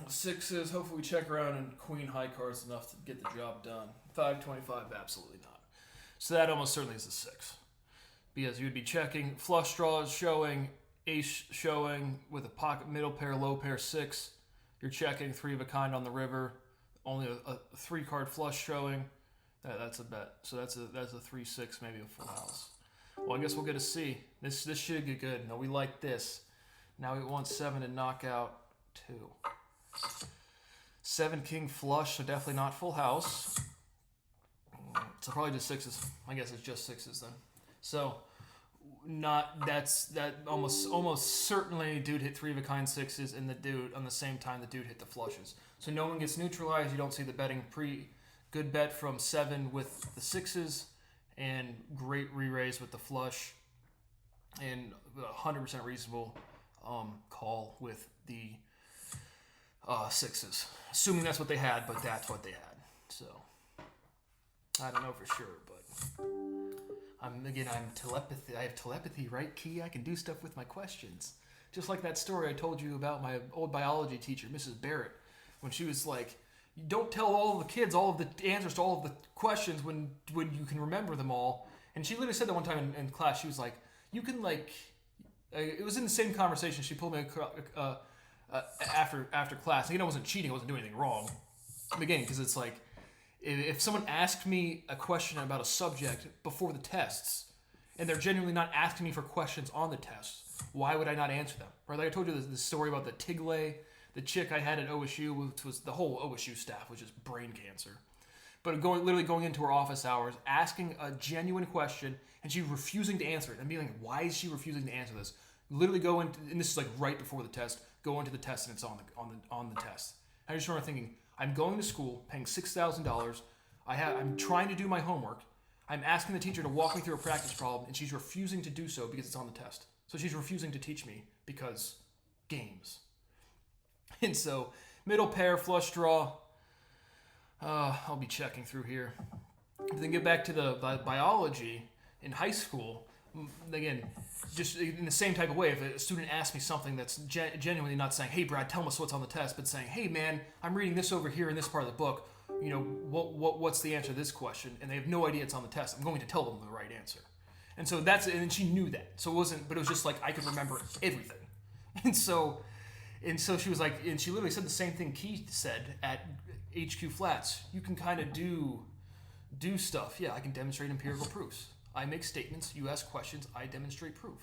Sixes, hopefully we check around and queen high cards enough to get the job done. 525, absolutely not. So that almost certainly is a 6. Because you would be checking, flush draws showing, ace showing with a pocket middle pair, low pair 6. You're checking 3 of a kind on the river. Only a 3-card flush showing. That's a bet. So that's a 3-6, maybe a full house. Well, I guess we'll get a C. This should get good. No, we like this. Now we want 7 to knock out 2. 7 king flush, so definitely not full house. So probably just 6s. I guess it's just 6s then. So that almost certainly dude hit 3 of a kind 6s, and the dude on the same time the dude hit the flushes. So no one gets neutralized. You don't see the betting good bet from 7 with the 6s, and great re-raise with the flush, and 100% reasonable call with the 6s. Assuming that's what they had, but that's what they had. So I don't know for sure, but I'm telepathy. I have telepathy, right, Key? I can do stuff with my questions. Just like that story I told you about my old biology teacher, Mrs. Barrett, when she was like, you don't tell all of the kids all of the answers to all of the questions when you can remember them all. And she literally said that one time in class. She was like, you can it was in the same conversation. She pulled me after class. Again, I wasn't cheating. I wasn't doing anything wrong. Again, because it's like, if someone asked me a question about a subject before the tests, and they're genuinely not asking me for questions on the tests, why would I not answer them? Right? Like I told you the story about the Tigley, the chick I had at OSU, which was the whole OSU staff, which is brain cancer. But literally going into her office hours, asking a genuine question, and she refusing to answer it. And being like, why is she refusing to answer this? Literally go into, and this is like right before the test, go into the test, and it's on the test. I just remember thinking, I'm going to school, paying $6,000. I'm trying to do my homework. I'm asking the teacher to walk me through a practice problem, and she's refusing to do so because it's on the test. So she's refusing to teach me because games. And so, middle pair, flush draw. I'll be checking through here. Then get back to the biology in high school. Again, just in the same type of way, if a student asks me something that's genuinely not saying, hey, Brad, tell us what's on the test, but saying, hey, man, I'm reading this over here in this part of the book. You know, what's the answer to this question? And they have no idea it's on the test. I'm going to tell them the right answer. And so and she knew that. So it was just like I could remember everything. And so she was like, and she literally said the same thing Keith said at HQ Flats. You can kind of do stuff. Yeah, I can demonstrate empirical proofs. I make statements, you ask questions, I demonstrate proof.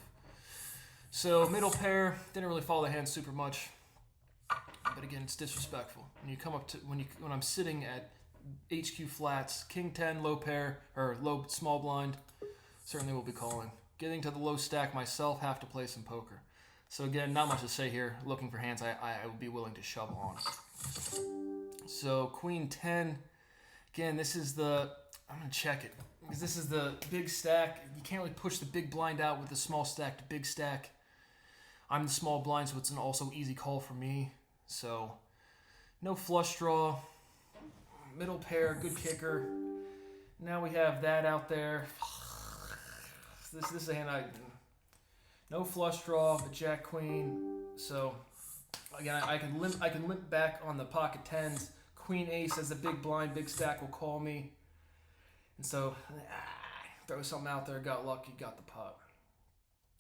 So middle pair, didn't really follow the hand super much. But again, it's disrespectful. When you come up to when I'm sitting at HQ Flats, King 10, low pair, or low small blind, certainly will be calling. Getting to the low stack myself, have to play some poker. So again, not much to say here. Looking for hands I would be willing to shove on. So Queen 10, again, this is I'm going to check it. Because this is the big stack. You can't really push the big blind out with the small stack to big stack. I'm the small blind, so it's an also easy call for me. So, no flush draw. Middle pair, good kicker. Now we have that out there. This is a hand no flush draw, but Jack Queen. So, again, I can limp back on the pocket tens. Queen Ace as the big blind, big stack will call me. And so, throw something out there, got lucky, got the pot.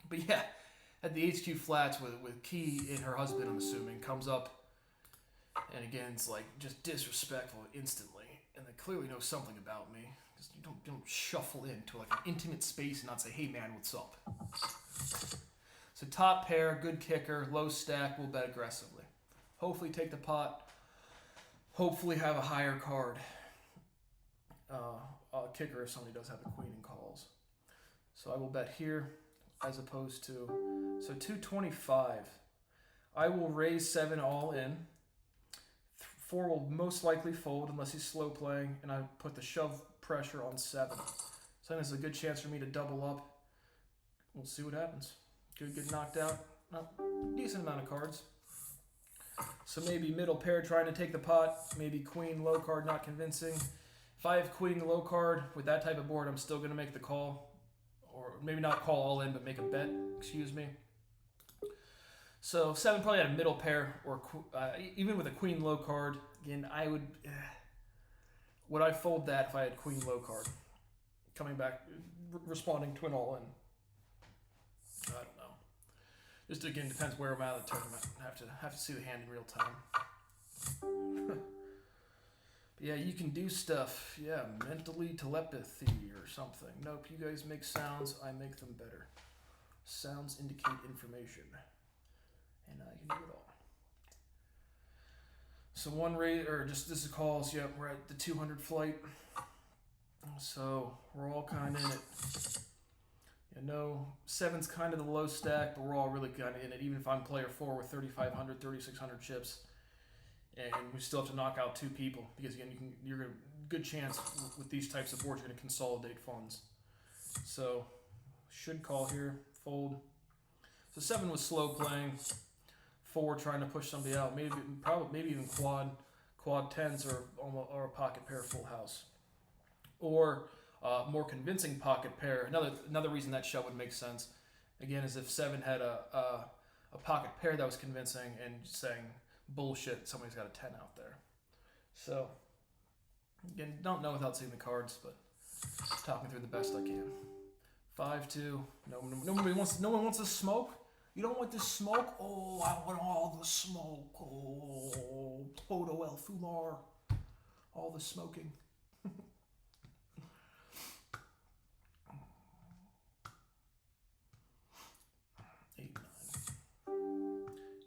But yeah, at the HQ Flats with Key and her husband, I'm assuming, comes up. And again, it's like just disrespectful instantly. and they clearly know something about me. Because you don't shuffle into like an intimate space and not say, hey man, what's up? So top pair, good kicker, low stack, we'll bet aggressively. Hopefully take the pot. Hopefully have a higher card. Kicker if somebody does have the queen and calls. So I will bet here as opposed to, so 225. I will raise 7 all in. 4 will most likely fold unless he's slow playing, and I put the shove pressure on 7. So there's a good chance for me to double up. We'll see what happens. Could get knocked out. Decent amount of cards. So maybe middle pair trying to take the pot. Maybe queen, low card, not convincing. If I have queen, low card with that type of board, I'm still going to make the call. Or maybe not call all in, but make a bet. Excuse me. So 7 probably had a middle pair, or even with a queen, low card. Again, I would I fold that if I had queen, low card? Coming back, responding to an all in. I don't know. Just again depends where I'm at of the tournament. Have to see the hand in real time. But yeah, you can do stuff. Yeah, mentally telepathy or something. Nope, you guys make sounds. I make them better. Sounds indicate information, and I can do it all. So one rate, or just this is calls. Yep, we're at the 200 flight. So we're all kind of in it. You know, 7's kind of the low stack, but we're all really kind of in it. Even if I'm player 4 with 3,500, 3,600 chips, and we still have to knock out 2 people because again, you're gonna good chance with these types of boards you're gonna consolidate funds. So should call here, fold. So 7 was slow playing, 4 trying to push somebody out, maybe even quad 10s or a pocket pair full house, or more convincing pocket pair. Another reason that shove would make sense, again, is if 7 had a pocket pair that was convincing and saying bullshit, somebody's got a 10 out there. So again, don't know without seeing the cards, but talking through the best I can. 5-2. No one wants to smoke. You don't want this smoke? Oh, I want all the smoke. Oh, Toto El Fumar. All the smoking. 8-9.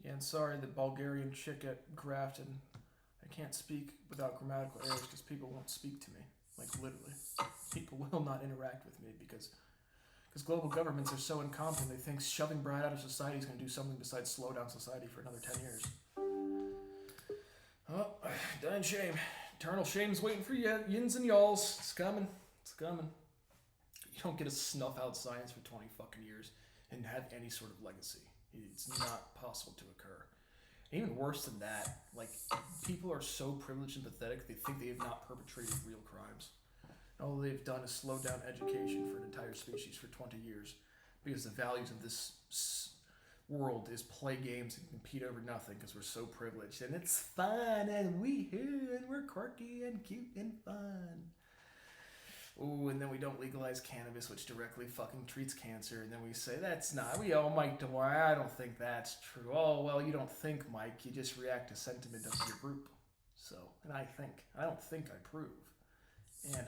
Yeah, and sorry the Bulgarian chick at Grafton. I can't speak without grammatical errors because people won't speak to me. Like literally. People will not interact with me because global governments are so incompetent, they think shoving Brad out of society is going to do something besides slow down society for another 10 years. Oh, dying shame. Eternal shame's waiting for you, yins and y'alls. It's coming. It's coming. You don't get to snuff out science for 20 fucking years and have any sort of legacy. It's not possible to occur. Even worse than that, like, people are so privileged and pathetic, they think they have not perpetrated real crimes. All they've done is slow down education for an entire species for 20 years because the values of this world is play games and compete over nothing because we're so privileged and it's fun and we're quirky and cute and fun. Ooh, and then we don't legalize cannabis, which directly fucking treats cancer, and then we say that's not. We all Mike Dwyer. I don't think that's true. Oh well, you don't think, Mike. You just react to sentiment of your group. So, and I don't think I prove. And,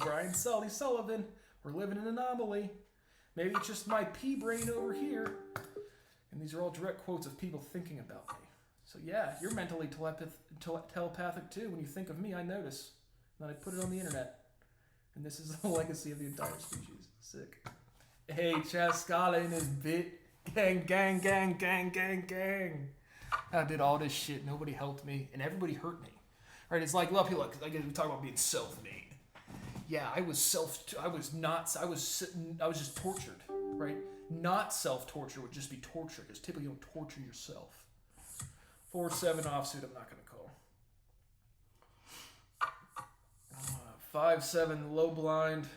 Brian Sullivan, we're living in an anomaly. Maybe it's just my pea brain over here. And these are all direct quotes of people thinking about me. So yeah, you're mentally telepathic too. When you think of me, I notice. And then I put it on the internet. And this is the legacy of the entire species. Sick. Hey, Chaz Scala in his bit. Gang, gang, gang, gang, gang, gang. I did all this shit. Nobody helped me. And everybody hurt me. Right? It's like, love people, like, we talk about being self-made. Yeah, I was just tortured, right? Not self-torture would just be torture, because typically you don't torture yourself. 4-7 offsuit, I'm not going to call. 5-7 low blind.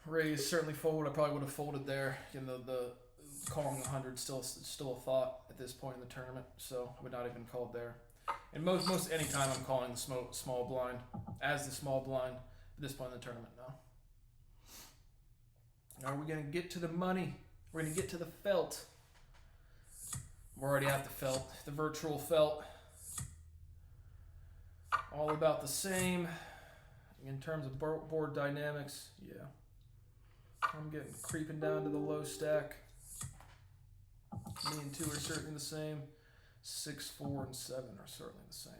Raise, certainly fold. I probably would have folded there. Again, the calling 100 still a thought at this point in the tournament, so I would not have been called there. And most any time I'm calling the small blind as the small blind at this point in the tournament now. Are we going to get to the money? We're going to get to the felt. We're already at the felt, the virtual felt. all about the same in terms of board dynamics. Yeah, I'm getting creeping down to the low stack. Me and 2 are certainly the same. 6, 4, and 7 are certainly the same.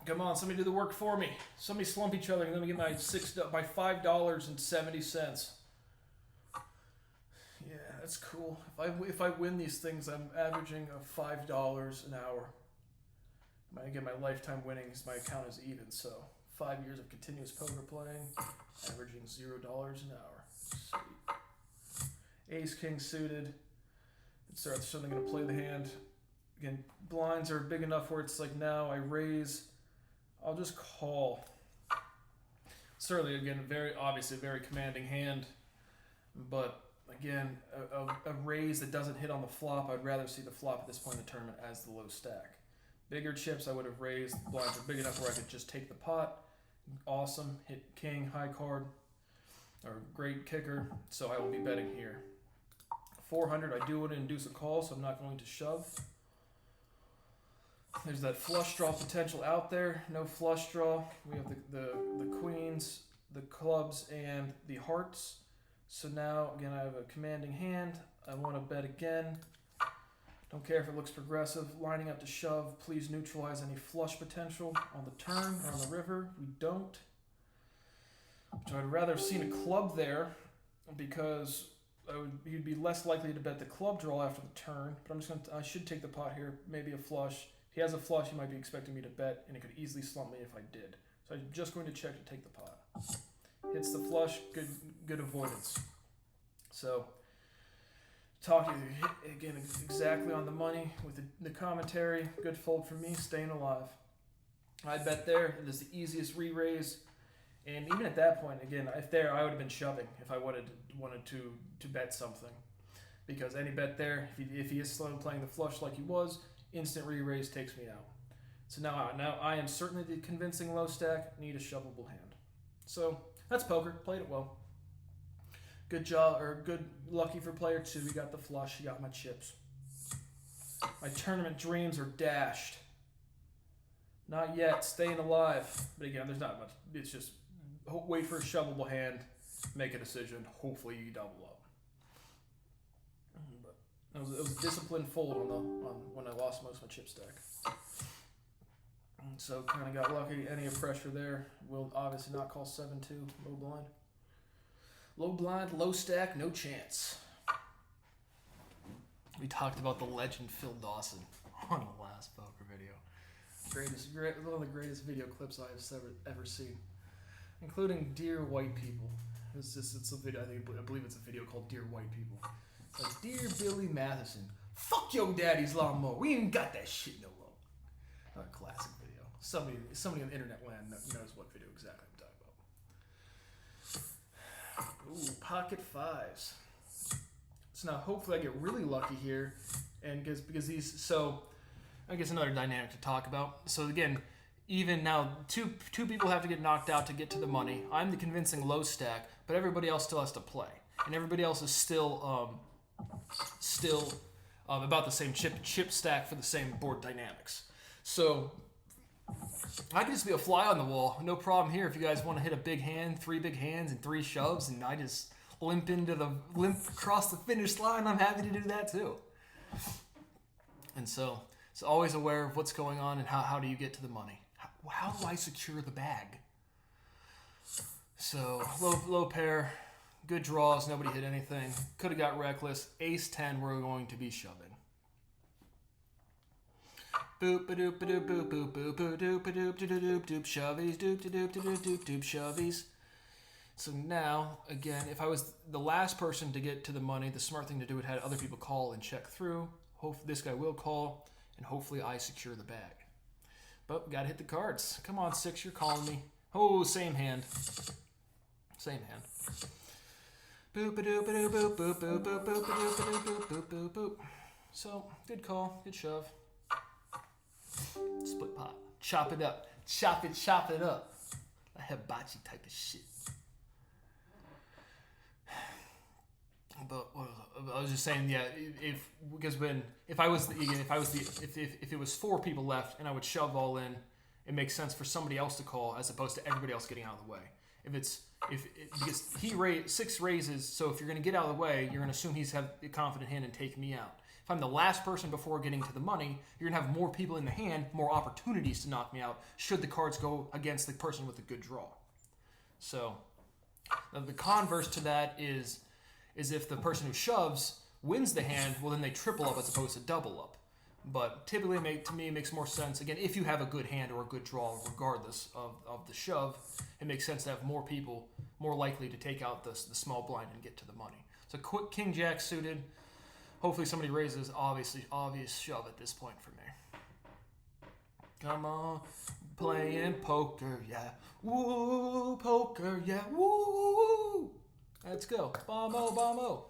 Come on, somebody do the work for me. Somebody slump each other and let me get my $5.70. Yeah, that's cool. If I win these things, I'm averaging $5 an hour. I get my lifetime winnings. My account is even, so 5 years of continuous poker playing, averaging $0 an hour. Sweet. Ace King suited. So I'm going to play the hand. Again, blinds are big enough where it's like now I raise. I'll just call. Certainly, again, obviously a very commanding hand, but again, a raise that doesn't hit on the flop. I'd rather see the flop at this point in the tournament as the low stack. Bigger chips I would have raised. Blinds are big enough where I could just take the pot. Awesome. Hit king, high card, or great kicker. So I will be betting here. 400, I do want to induce a call, so I'm not going to shove. There's that flush draw potential out there. No flush draw. We have the queens, the clubs, and the hearts. So now, again, I have a commanding hand. I want to bet again. Don't care if it looks progressive. Lining up to shove. Please neutralize any flush potential on the turn or on the river. We don't. So I'd rather have seen a club there because he'd be less likely to bet the club draw after the turn. But I should take the pot here. Maybe a flush. If he has a flush, he might be expecting me to bet, and it could easily slump me if I did. So I'm just going to check to take the pot. Hits the flush, good avoidance. So, talking again exactly on the money with the commentary. Good fold for me, staying alive. I bet there. It is the easiest re-raise. And even at that point, again, if there, I would have been shoving if I wanted to bet something. Because any bet there, if he is slow playing the flush like he was, instant re-raise takes me out. So now I am certainly the convincing low stack, need a shovable hand. So that's poker, played it well. Good job, or good lucky for player 2, he got the flush, he got my chips. My tournament dreams are dashed. Not yet, staying alive. But again, there's not much, it's just wait for a shovable hand, make a decision, hopefully you double up. But it was a disciplined fold on when I lost most of my chip stack. And so kind of got lucky. Any pressure there. Will obviously not call 7-2. Low blind. Low blind, low stack, no chance. We talked about the legend Phil Dawson on the last poker video. One of the greatest video clips I've ever seen, including Dear White People. It's a video. I believe it's a video called Dear White People. It's like, Dear Billy Matheson, fuck your daddy's lawnmower. We ain't got that shit no more. A classic video. Somebody on the internet land knows what video exactly I'm talking about. Ooh, pocket fives. So now hopefully I get really lucky here, and because these, so I guess another dynamic to talk about. So again, even now two people have to get knocked out to get to the money. I'm the convincing low stack, but everybody else still has to play, and everybody else is still about the same chip stack for the same board dynamics. So I can just be a fly on the wall, no problem here. If you guys want to hit a big hand, 3 big hands and 3 shoves, and I just limp across the finish line, I'm happy to do that too. And so it's always aware of what's going on and how do you get to the money. How do I secure the bag? So low pair, good draws, nobody hit anything. Could have got reckless. Ace 10, we're going to be shoving. Boop ba doop ba doop boop boop boop boop doop ba doop doop doop doop shovies doop doop doop doop doop shovies. So now, again, if I was the last person to get to the money, the smart thing to do would have other people call and check through. Hopefully this guy will call, and hopefully I secure the bag. But we gotta hit the cards. Come on, 6, you're calling me. Oh, same hand. Same hand. Boop ba doop ba doop boop boop boop boop boop boop boop boop boop boop. So good call, good shove. Split pot. Chop it up. Chop it up. A hibachi type of shit. But I was just saying, yeah, if it was 4 people left and I would shove all in, it makes sense for somebody else to call as opposed to everybody else getting out of the way. Because he raised 6 raises, so if you're going to get out of the way, you're going to assume he's have a confident hand and take me out. If I'm the last person before getting to the money, you're going to have more people in the hand, more opportunities to knock me out should the cards go against the person with a good draw. So the converse to that is if the person who shoves wins the hand, well then they triple up as opposed to double up. But typically, to me, it makes more sense, again, if you have a good hand or a good draw, regardless of the shove, it makes sense to have more people more likely to take out the small blind and get to the money. So quick King Jack suited. Hopefully somebody raises obvious shove at this point for me. Come on, playing poker, yeah. Woo, poker, yeah. Woo. Let's go. Bombo.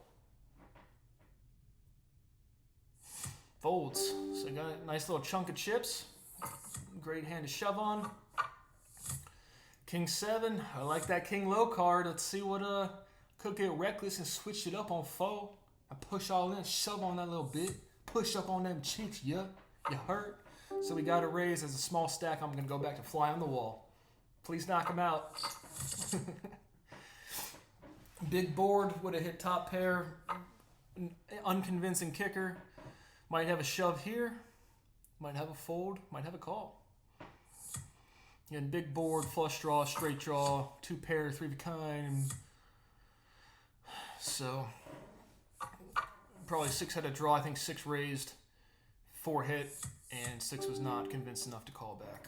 Folds. So I got a nice little chunk of chips. Great hand to shove on. King 7. I like that King low card. Let's see what could get reckless and switch it up on 4. I push all in, shove on that little bit. Push up on them cheeks, yeah. You hurt. So we got a raise as a small stack. I'm going to go back to fly on the wall. Please knock him out. Big board would have hit top pair. Unconvincing kicker. Might have a shove here. Might have a fold. Might have a call. Again, big board, flush draw, straight draw, 2 pair, 3 of a kind. So probably 6 had a draw. I think 6 raised, 4 hit, and 6 was not convinced enough to call back.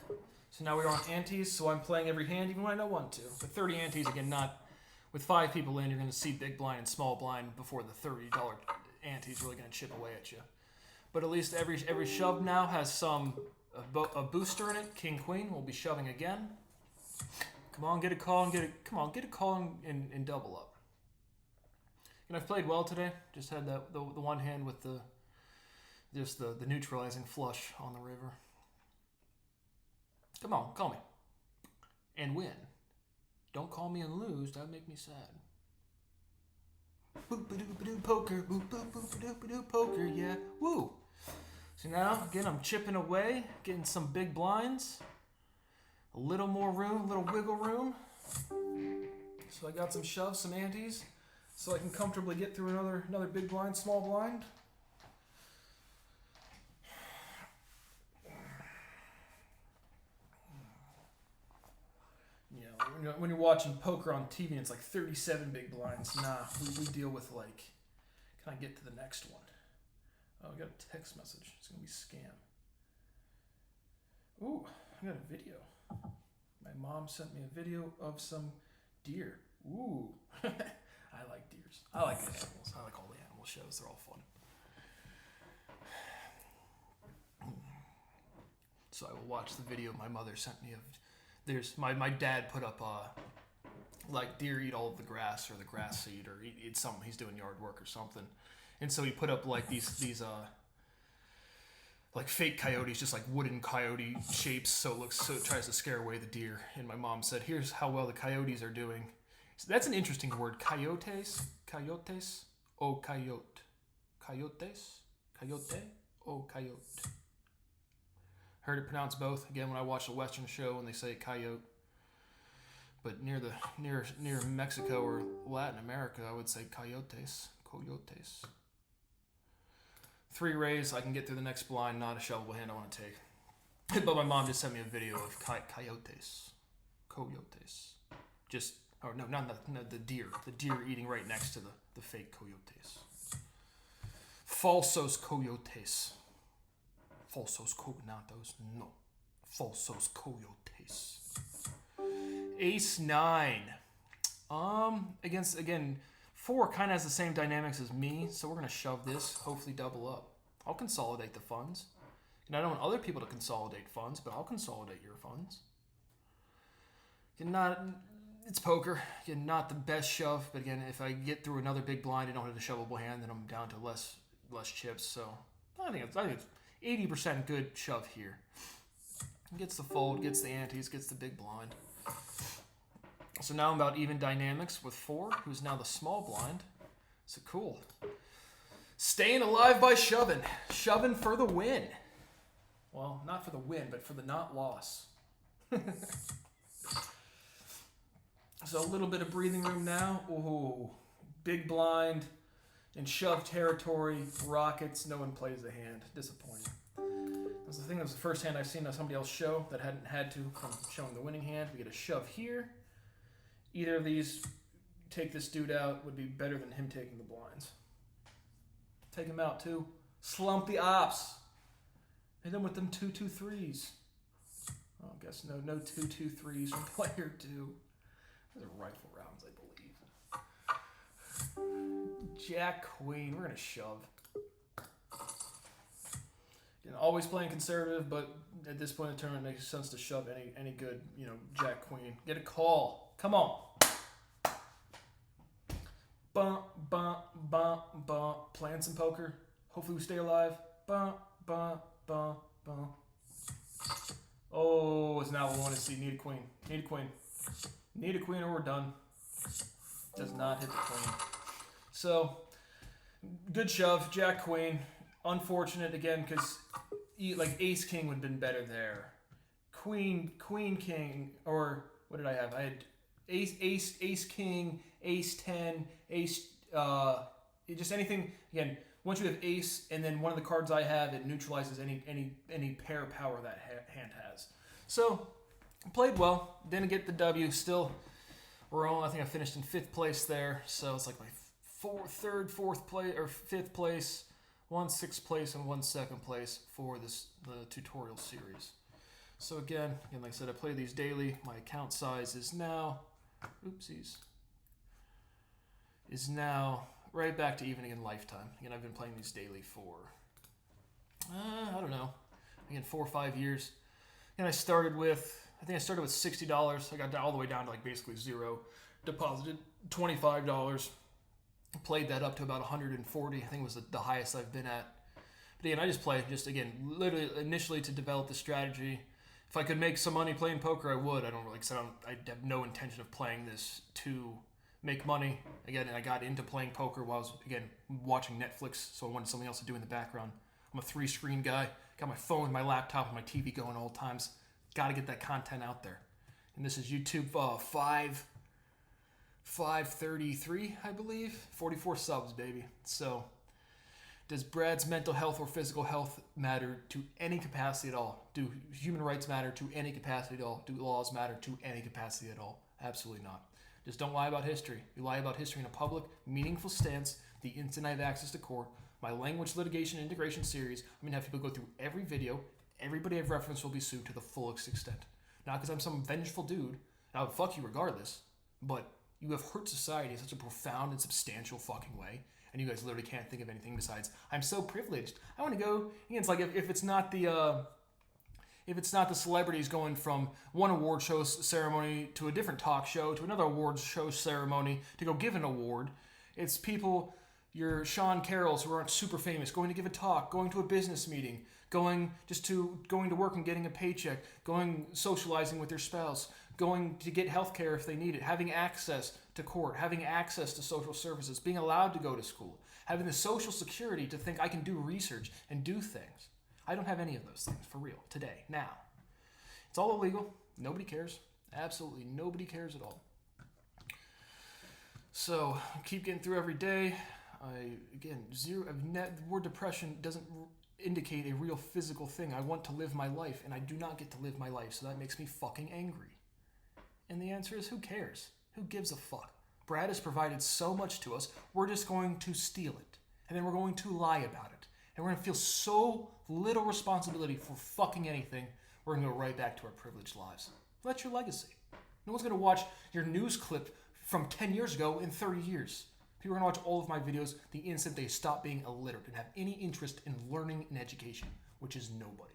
So now we're on antes, so I'm playing every hand even when I don't want to. With 30 antes, again, not with 5 people in, you're going to see big blind and small blind before the $30 ante is really going to chip away at you. But at least every shove now has a booster in it. King Queen will be shoving again. Come on, get a call and get a call and double up. And I've played well today. Just had the one hand with the neutralizing flush on the river. Come on, call me. And win. Don't call me and lose. That would make me sad. Boop-a-doop-a-doo poker. Boop-a-doop-a-doo poker. Yeah. Woo. So now, again, I'm chipping away. Getting some big blinds. A little more room. A little wiggle room. So I got some shoves, some antes. So I can comfortably get through another big blind, small blind. Yeah, when you're watching poker on TV and it's like 37 big blinds, nah, we deal with like, can I get to the next one? Oh, I got a text message. It's going to be scam. Ooh, I got a video. My mom sent me a video of some deer. Ooh. I like deers. I like the animals. I like all the animal shows. They're all fun. So I will watch the video my mother sent me of. There's my dad put up like deer eat all of the grass or the grass seed or eat something. He's doing yard work or something, and so he put up like these like fake coyotes, just like wooden coyote shapes. So it tries to scare away the deer. And my mom said, "Here's how well the coyotes are doing." So that's an interesting word. Coyotes, oh coyote, coyotes, coyote, oh coyote. Heard it pronounced both. Again, when I watch a Western show and they say coyote, but near Mexico or Latin America, I would say coyotes. 3 raise, I can get through the next blind. Not a shovelable hand I want to take. But my mom just sent me a video of coyotes. Just. Oh, no, not the deer. The deer eating right next to the fake coyotes. Falsos coyotes. Not those. No. Falsos coyotes. Ace 9. Again, 4 kind of has the same dynamics as me, so we're going to shove this, hopefully double up. I'll consolidate the funds. And I don't want other people to consolidate funds, but I'll consolidate your funds. It's poker. Again, not the best shove, but again, if I get through another big blind and don't have a shovelable hand, then I'm down to less chips. So I think it's 80% good shove here. Gets the fold, gets the antes, gets the big blind. So now I'm about even dynamics with 4, who's now the small blind. So cool. Staying alive by shoving. Shoving for the win. Well, not for the win, but for the not loss. So a little bit of breathing room now. Ooh, big blind in shove territory. Rockets. No one plays the hand. Disappointing. That's the thing. That was the first hand I've seen somebody else show that hadn't had to from showing the winning hand. We get a shove here. Either of these take this dude out would be better than him taking the blinds. Take him out too. Slump the ops. Hit him with them 2-2-3s. Oh, I guess no 2-2-3s from player 2. Those are rifle rounds, I believe. Jack Queen. We're gonna shove. Always playing conservative, but at this point in the tournament, it makes sense to shove any good, Jack Queen. Get a call. Come on. Bump, bump, bump, bump. Playing some poker. Hopefully we stay alive. Bump, bump, bump, bump. Oh, it's not what we want to see. Need a queen. Need a queen. Need a queen or we're done. Does not hit the queen. So, good shove. Jack Queen. Unfortunate again because like Ace King would have been better there. Queen King, or what did I have? I had Ace King, Ace 10, Ace just anything. Again, once you have Ace and then one of the cards I have, it neutralizes any pair power that hand has. So played well. Didn't get the W. Still, I think I finished in 5th place there. So it's like my fourth place or 5th place. 1 6th place and 1 2nd place for the tutorial series. So again, like I said, I play these daily. My account size is now, right back to evening in lifetime. Again, I've been playing these daily for, I don't know, again, 4 or 5 years. And I started with $60. I got all the way down to like basically zero. Deposited $25. Played that up to about 140. I think it was the highest I've been at. But again, I just play, literally initially to develop the strategy. If I could make some money playing poker, I would. I have no intention of playing this to make money. Again, I got into playing poker while I was, watching Netflix, so I wanted something else to do in the background. I'm a 3-screen guy. Got my phone, my laptop, and my TV going all times. Got to get that content out there. And this is YouTube 533, I believe. 44 subs, baby. So, does Brad's mental health or physical health matter to any capacity at all? Do human rights matter to any capacity at all? Do laws matter to any capacity at all? Absolutely not. Just don't lie about history. You lie about history in a public, meaningful stance the instant I have access to court. My language litigation integration series, I'm going to have people go through every video. Everybody I've referenced will be sued to the fullest extent. Not because I'm some vengeful dude, and I would fuck you regardless, but you have hurt society in such a profound and substantial fucking way, and you guys literally can't think of anything besides, I'm so privileged. I want to go. It's like if it's not the celebrities going from one award show ceremony to a different talk show to another awards show ceremony to go give an award, it's people, your Sean Carrolls who aren't super famous, going to give a talk, going to a business meeting, going to work and getting a paycheck, socializing with their spouse, going to get health care if they need it, having access to court, having access to social services, being allowed to go to school, having the social security to think I can do research and do things. I don't have any of those things, for real, today, now. It's all illegal. Nobody cares. Absolutely nobody cares at all. So, keep getting through every day. The word depression doesn't indicate a real physical thing. I want to live my life, and I do not get to live my life, so that makes me fucking angry. And the answer is, who cares? Who gives a fuck? Brad has provided so much to us, we're just going to steal it. And then we're going to lie about it. And we're going to feel so little responsibility for fucking anything, we're going to go right back to our privileged lives. That's your legacy. No one's going to watch your news clip from 10 years ago in 30 years. People are going to watch all of my videos the instant they stop being illiterate and have any interest in learning and education, which is nobody.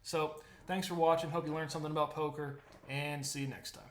So, thanks for watching. Hope you learned something about poker, and see you next time.